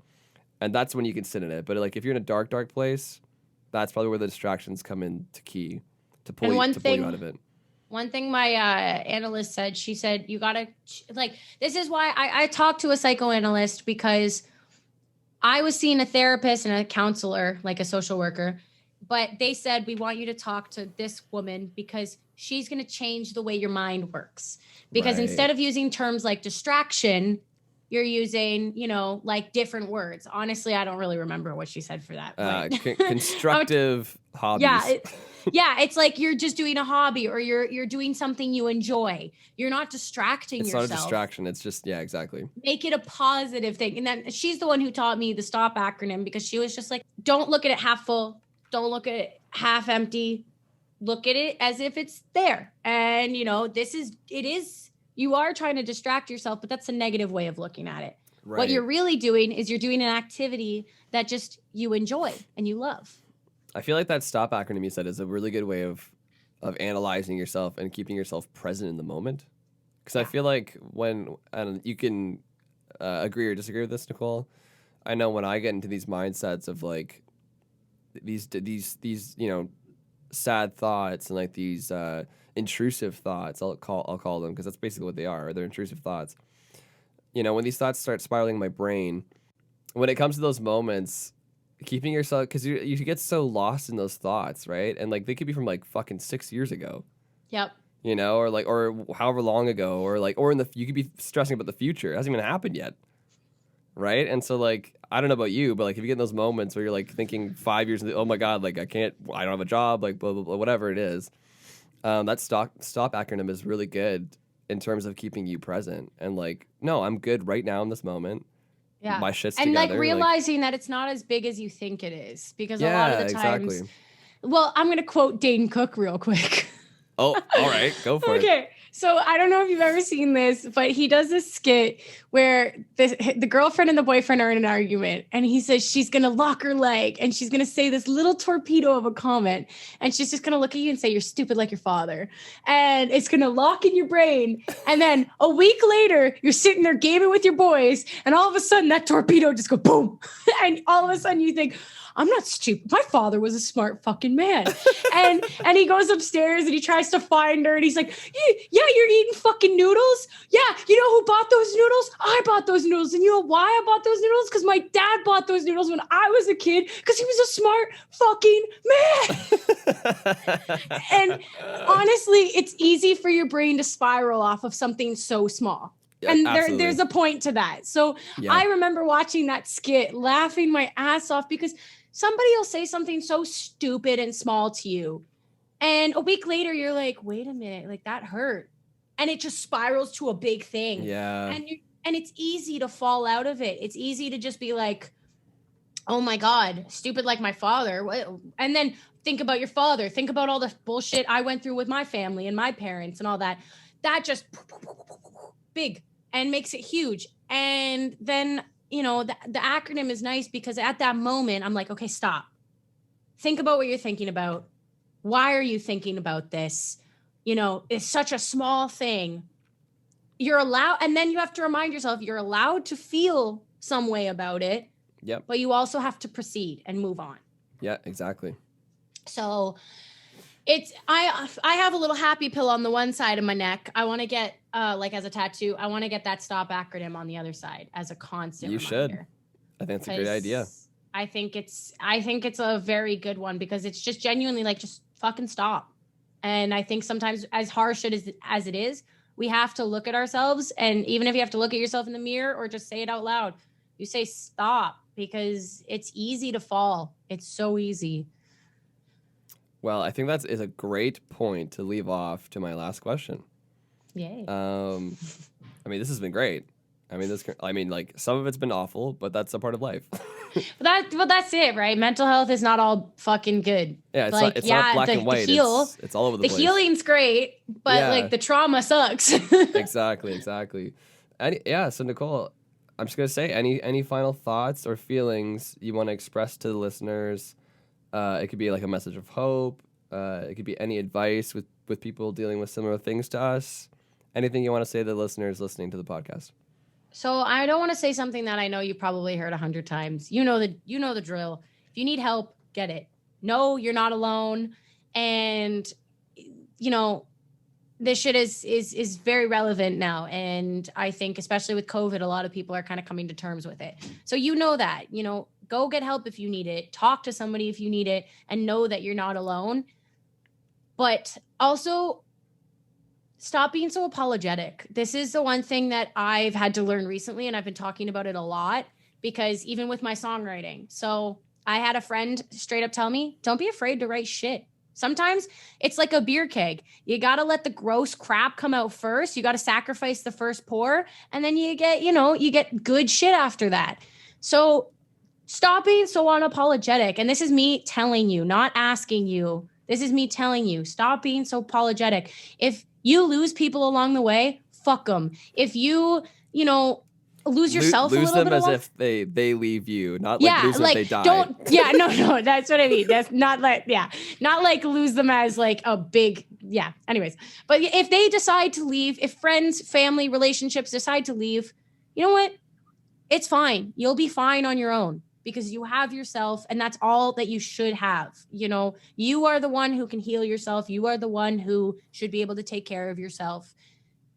and that's when you can sit in it. But like, if you're in a dark place, that's probably where the distractions come in to key to pull you out of it. One thing my analyst said, she said, you got to this is why I talked to a psychoanalyst because I was seeing a therapist and a counselor, like a social worker, but they said, we want you to talk to this woman because she's going to change the way your mind works. Because instead of using terms like distraction, you're using, like different words. Honestly, I don't really remember what she said for that. Constructive hobbies. Yeah, it's like you're just doing a hobby or you're doing something you enjoy. You're not distracting yourself. It's not a distraction. It's just, yeah, exactly. Make it a positive thing. And then she's the one who taught me the STOP acronym because she was just like, don't look at it half full. Don't look at it half empty. Look at it as if it's there. And, you are trying to distract yourself, but that's a negative way of looking at it. Right. What you're really doing is you're doing an activity that just you enjoy and you love. I feel like that STOP acronym you said is a really good way of analyzing yourself and keeping yourself present in the moment. Because I feel like and you can agree or disagree with this, Nicole. I know when I get into these mindsets of like, these sad thoughts and like these intrusive thoughts. I'll call them, because that's basically what they are. They're intrusive thoughts. When these thoughts start spiraling in my brain, when it comes to those moments, keeping yourself, because you get so lost in those thoughts, right? And like they could be from like fucking 6 years ago. Yep. Or however long ago, or you could be stressing about the future. It hasn't even happened yet. Right. And so like, I don't know about you, but like if you get in those moments where you're like thinking 5 years, oh my God, like I don't have a job, like blah, blah, blah, whatever it is. That stop acronym is really good in terms of keeping you present and like, no, I'm good right now in this moment. Yeah. My shit's and together. Like realizing that it's not as big as you think it is, because a lot of the times, exactly. Well, I'm going to quote Dane Cook real quick. Oh, all right. Go for it. Okay. So I don't know if you've ever seen this, but he does this skit where the girlfriend and the boyfriend are in an argument, and he says she's going to lock her leg and she's going to say this little torpedo of a comment, and she's just going to look at you and say, "You're stupid like your father." And it's going to lock in your brain. And then a week later, you're sitting there gaming with your boys, and all of a sudden that torpedo just goes boom. And all of a sudden you think, I'm not stupid. My father was a smart fucking man. and he goes upstairs and he tries to find her, and he's like, yeah, you're eating fucking noodles? Yeah, you know who bought those noodles? I bought those noodles. And you know why I bought those noodles? Because my dad bought those noodles when I was a kid, because he was a smart fucking man. And honestly, it's easy for your brain to spiral off of something so small. Yeah, and there's a point to that. So yeah. I remember watching that skit, laughing my ass off, because somebody will say something so stupid and small to you, and a week later you're like, wait a minute, like that hurt, and it just spirals to a big thing. Yeah. And it's easy to fall out of it. It's easy to just be like, oh my God, stupid like my father. And then think about your father. Think about all the bullshit I went through with my family and my parents and all that. That just big and makes it huge. And then, the acronym is nice because at that moment I'm like, okay, stop. Think about what you're thinking about. Why are you thinking about this? It's such a small thing. You're allowed, and then you have to remind yourself you're allowed to feel some way about it. Yep. But you also have to proceed and move on. Yeah, exactly. So I have a little happy pill on the one side of my neck. I want to get like as a tattoo, I want to get that stop acronym on the other side as a constant reminder. Should. I think it's a great idea. I think it's a very good one, because it's just genuinely like, just fucking stop. And I think sometimes, as harsh as it is, we have to look at ourselves, and even if you have to look at yourself in the mirror or just say it out loud, you say stop, because it's easy to fall. It's so easy. Well, I think that is a great point to leave off to my last question. Yay. This has been great. Like some of it's been awful, but that's a part of life. That's it, right? Mental health is not all fucking good. Yeah, it's not black and white. It's all over the place. The healing's great, but like the trauma sucks. Exactly. So Nicole, I'm just gonna say, any final thoughts or feelings you want to express to the listeners? It could be like a message of hope. It could be any advice with people dealing with similar things to us. Anything you want to say to the listeners listening to the podcast? So I don't want to say something that I know you probably heard 100 times. You know the drill. If you need help, get it. No, you're not alone. And this shit is very relevant now. And I think especially with COVID, a lot of people are kind of coming to terms with it. So that, go get help if you need it. Talk to somebody if you need it, and know that you're not alone. But also, stop being so apologetic. This is the one thing that I've had to learn recently, and I've been talking about it a lot, because even with my songwriting. So I had a friend straight up tell me, don't be afraid to write shit. Sometimes it's like a beer keg. You got to let the gross crap come out first. You got to sacrifice the first pour, and then you get good shit after that. So stop being so unapologetic. And this is me telling you, not asking you. This is me telling you, stop being so apologetic. If you lose people along the way, fuck them. If you lose yourself lose a little them bit as along, if they leave you, not like lose them if they die. No, that's what I mean. That's not like lose them as like a big, anyways. But if they decide to leave, if friends, family, relationships decide to leave, you know what? It's fine. You'll be fine on your own, because you have yourself, and that's all that you should have. You know, you are the one who can heal yourself. You are the one who should be able to take care of yourself.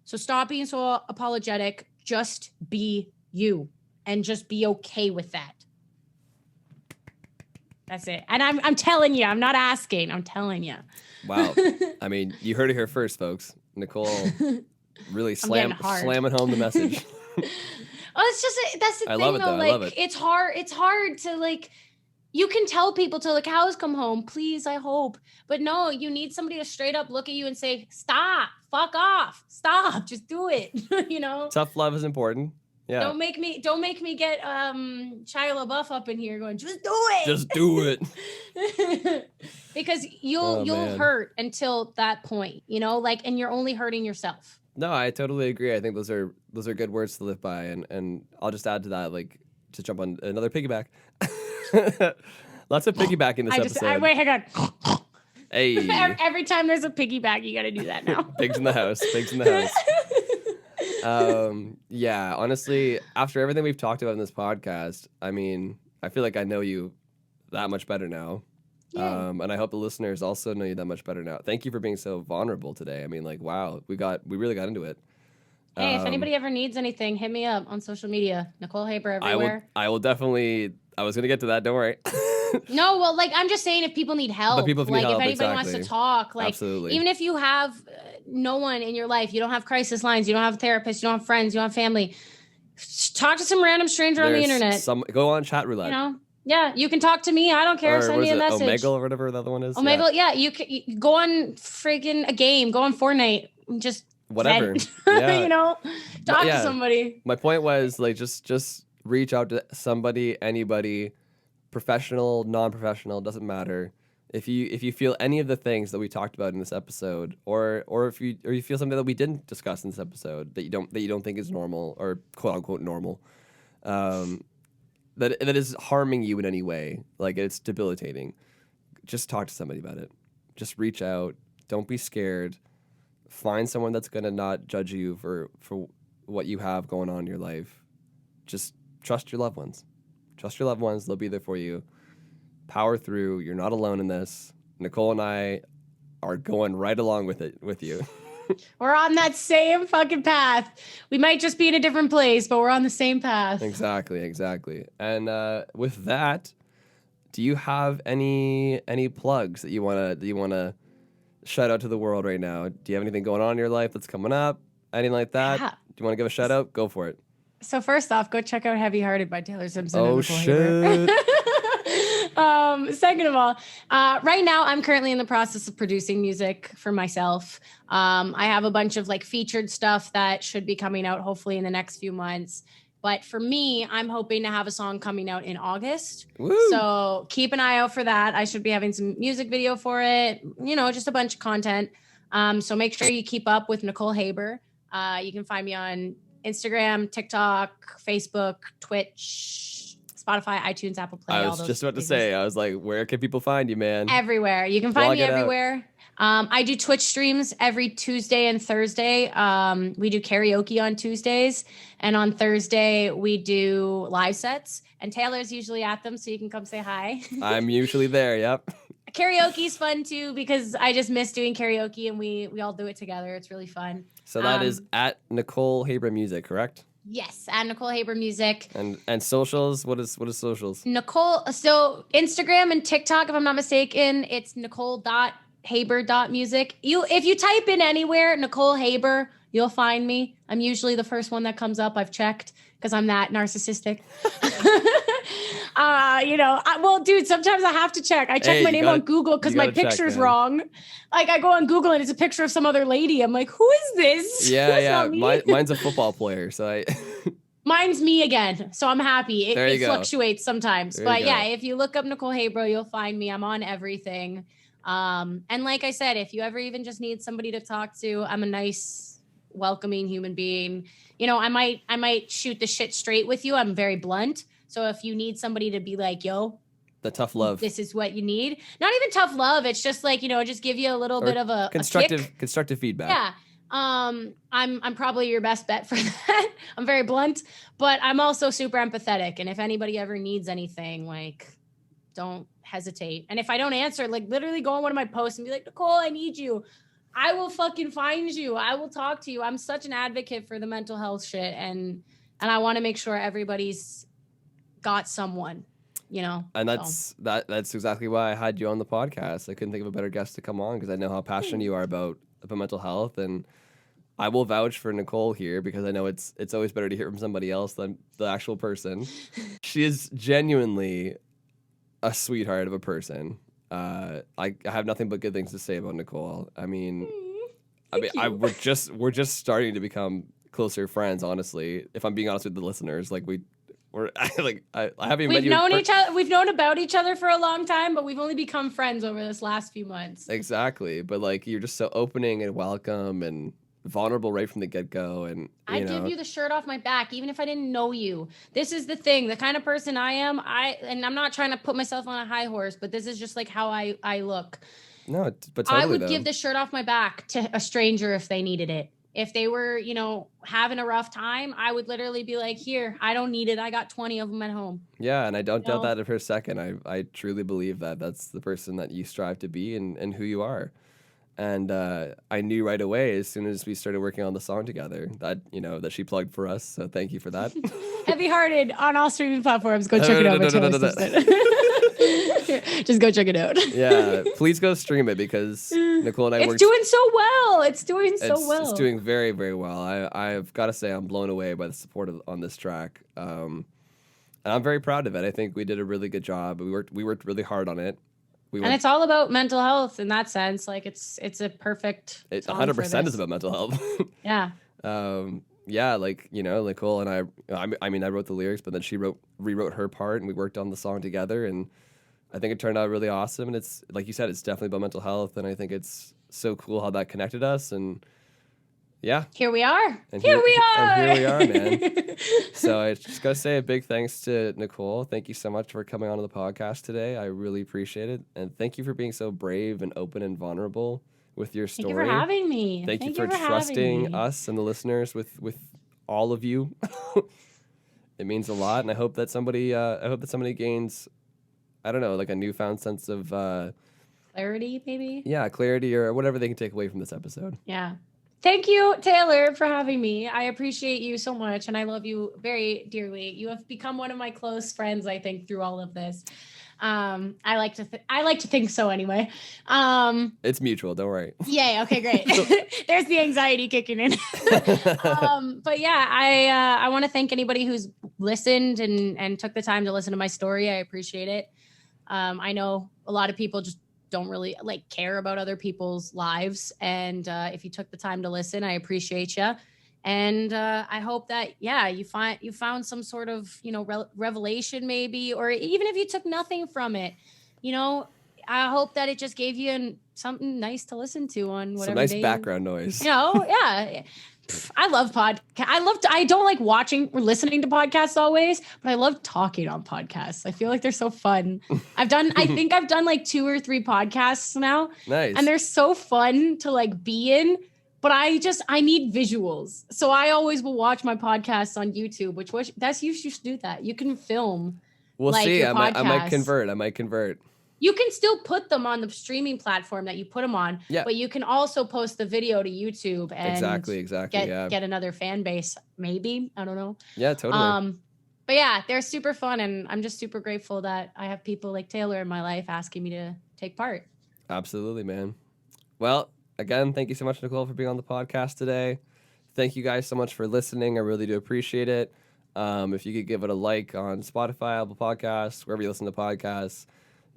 So stop being so apologetic. Just be you and just be okay with that. That's it. And I'm telling you, I'm not asking. I'm telling you. Wow. I mean, you heard it here first, folks. Nicole really slamming home the message. Oh, it's just that's the thing love it, though. Like, I love it. It's hard to like. You can tell people till the cows come home, please, I hope. But no, you need somebody to straight up look at you and say, stop, fuck off, stop, just do it. You know? Tough love is important. Yeah. Don't make me get Shia LaBeouf up in here going, just do it. Just do it. Because you'll hurt until that point, you know, like, and you're only hurting yourself. No, I totally agree. I think those are good words to live by. And I'll just add to that, like, to jump on another piggyback. Lots of piggyback in this episode. Wait, hang on. Hey. Every time there's a piggyback, you got to do that now. Pigs in the house. Pigs in the house. Yeah, honestly, after everything we've talked about in this podcast, I mean, I feel like I know you that much better now. Yeah. And I hope the listeners also know you that much better now. Thank you for being so vulnerable today. I mean, like, wow, we really got into it. Hey, if anybody ever needs anything, hit me up on social media. Nicole Haber everywhere. I will definitely. I was gonna get to that. Don't worry. No, well, like, I'm just saying, if people need help, if anybody wants to talk, like, absolutely. Even if you have no one in your life, you don't have crisis lines, you don't have a therapist, you don't have friends, you don't have family, talk to some random stranger on the internet. Go on chat roulette. You know, yeah, you can talk to me. I don't care. Send me a message. Omegle or whatever the other one is. Omegle, yeah. You go on friggin' a game, go on Fortnite, just whatever. Yeah. You know, talk to somebody. My point was, like, just reach out to somebody, anybody, professional, non-professional, doesn't matter. If you feel any of the things that we talked about in this episode, or if you feel something that we didn't discuss in this episode that you don't think is normal or quote unquote normal, that is harming you in any way, like it's debilitating, just talk to somebody about it. Just reach out. Don't be scared. Find someone that's gonna not judge you for what you have going on in your life. Just trust your loved ones. Trust your loved ones. They'll be there for you. Power through. You're not alone in this. Nicole and I are going right along with you. We're on that same fucking path. We might just be in a different place, but we're on the same path. Exactly. And with that, do you have any plugs that you wanna shout out to the world right now? Do you have anything going on in your life that's coming up? Anything like that? Yeah. Do you want to give a shout out? Go for it. So first off, go check out Heavy Hearted by Taylor Simpson. Oh, shit. Second of all, right now I'm currently in the process of producing music for myself. I have a bunch of like featured stuff that should be coming out hopefully in the next few months. But for me, I'm hoping to have a song coming out in August. Woo. So keep an eye out for that. I should be having some music video for it, you know, just a bunch of content. So make sure you keep up with Nicole Haber. You can find me on Instagram, TikTok, Facebook, Twitch, Spotify, iTunes, Apple Play. I was just about to say, I was like, where can people find you, man? Everywhere. You can find me everywhere. I do Twitch streams every Tuesday and Thursday. We do karaoke on Tuesdays, and on Thursday we do live sets. And Taylor's usually at them, so you can come say hi. I'm usually there. Yep. Karaoke's fun too because I just miss doing karaoke, and we all do it together. It's really fun. So that is at Nicole Haber Music, correct? Yes, at Nicole Haber Music. And socials, what is socials? Nicole, so Instagram and TikTok, if I'm not mistaken, it's nicole.haber.music. If you type in anywhere, Nicole Haber, you'll find me. I'm usually the first one that comes up. I've checked because I'm that narcissistic. Well, dude, sometimes I have to check. I check my name on Google because my picture's wrong. Like I go on Google and it's a picture of some other lady. I'm like, who is this? Yeah. Mine's a football player, so Mine's me again, so I'm happy. It fluctuates sometimes. But yeah, if you look up Nicole Haber, you'll find me. I'm on everything. And like I said, if you ever even just need somebody to talk to, I'm a nice, welcoming human being. You know, I might shoot the shit straight with you. I'm very blunt. So if you need somebody to be like, yo, the tough love, this is what you need. Not even tough love. It's just like, just give you a little bit of a constructive feedback. Yeah. I'm probably your best bet for that. I'm very blunt, but I'm also super empathetic. And if anybody ever needs anything, like, don't hesitate. And if I don't answer, like, literally go on one of my posts and be like, Nicole, I need you. I will fucking find you. I will talk to you. I'm such an advocate for the mental health shit. And I want to make sure everybody's got someone, you know? And that's exactly why I had you on the podcast. I couldn't think of a better guest to come on because I know how passionate you are about mental health, and I will vouch for Nicole here because I know it's always better to hear from somebody else than the actual person. She is genuinely a sweetheart of a person. I have nothing but good things to say about Nicole. I mean, we're just starting to become closer friends. Honestly, if I'm being honest with the listeners, like I haven't we've known each other. We've known about each other for a long time, but we've only become friends over this last few months. Exactly, but like you're just so opening and welcome and vulnerable right from the get-go, and I'd give you the shirt off my back even if I didn't know you. This is the thing, the kind of person I am. I'm not trying to put myself on a high horse, but this is just like how I look. No, but totally, I would give the shirt off my back to a stranger if they needed it. If they were, you know, having a rough time, I would literally be like, here, I don't need it. I got 20 of them at home. Yeah, and I don't doubt that for a second. I truly believe that that's the person that you strive to be and who you are. And I knew right away as soon as we started working on the song together that, you know, that she plugged for us. So thank you for that. Heavy-hearted on all streaming platforms. Go check it out. Just go check it out. Yeah, please go stream it because Nicole and I It's doing so well. It's doing very, very well. I've got to say I'm blown away by the support on this track. And I'm very proud of it. I think we did a really good job. We worked really hard on it. And it's all about mental health in that sense. Like it's a perfect. It 100% is about mental health. Yeah. Yeah, like, you know, Nicole and I mean, I wrote the lyrics, but then she rewrote her part, and we worked on the song together, and I think it turned out really awesome. And it's, like you said, it's definitely about mental health, and I think it's so cool how that connected us, and yeah. Here we are. And here we are, man. So I just got to say a big thanks to Nicole. Thank you so much for coming on to the podcast today. I really appreciate it. And thank you for being so brave and open and vulnerable with your story. Thank you for having me. Thank you for trusting us and the listeners with all of you. It means a lot, and I hope that somebody gains, I don't know, like a newfound sense of clarity, maybe. Yeah, clarity or whatever they can take away from this episode. Yeah. Thank you, Taylor, for having me. I appreciate you so much, and I love you very dearly. You have become one of my close friends, I think, through all of this. I like to think so anyway. It's mutual, don't worry. Yeah, okay, great. There's the anxiety kicking in. But yeah, I want to thank anybody who's listened and took the time to listen to my story. I appreciate it. I know a lot of people just don't really like care about other people's lives, and if you took the time to listen, I appreciate you. And I hope that, yeah, you found some sort of, you know, revelation maybe, or even if you took nothing from it, you know, I hope that it just gave you something nice to listen to on whatever. Some nice background noise. You know, yeah. I love I don't like watching or listening to podcasts always, but I love talking on podcasts. I feel like they're so fun. I think I've done like 2 or 3 podcasts now. Nice. And they're so fun to like be in. But I need visuals. So I always will watch my podcasts on YouTube, you should do that. You can film. We'll see. I might convert. You can still put them on the streaming platform that you put them on. Yeah. But you can also post the video to YouTube and exactly. Get another fan base. Maybe. I don't know. Yeah, totally. But yeah, they're super fun. And I'm just super grateful that I have people like Taylor in my life asking me to take part. Absolutely, man. Well, again, thank you so much, Nicole, for being on the podcast today. Thank you guys so much for listening. I really do appreciate it. If you could give it a like on Spotify, Apple Podcasts, wherever you listen to podcasts,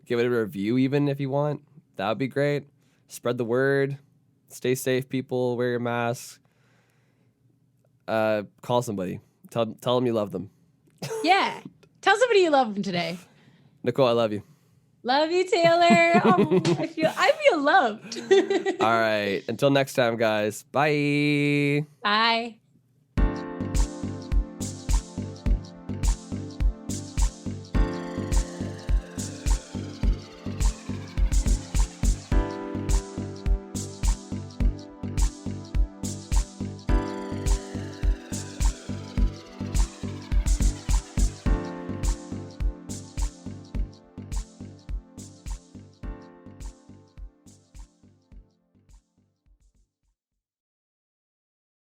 give it a review even if you want. That would be great. Spread the word. Stay safe, people. Wear your mask. Call somebody. Tell them you love them. Yeah. Tell somebody you love them today. Nicole, I love you. Love you, Taylor. Oh, I feel loved. All right. Until next time, guys. Bye. Bye.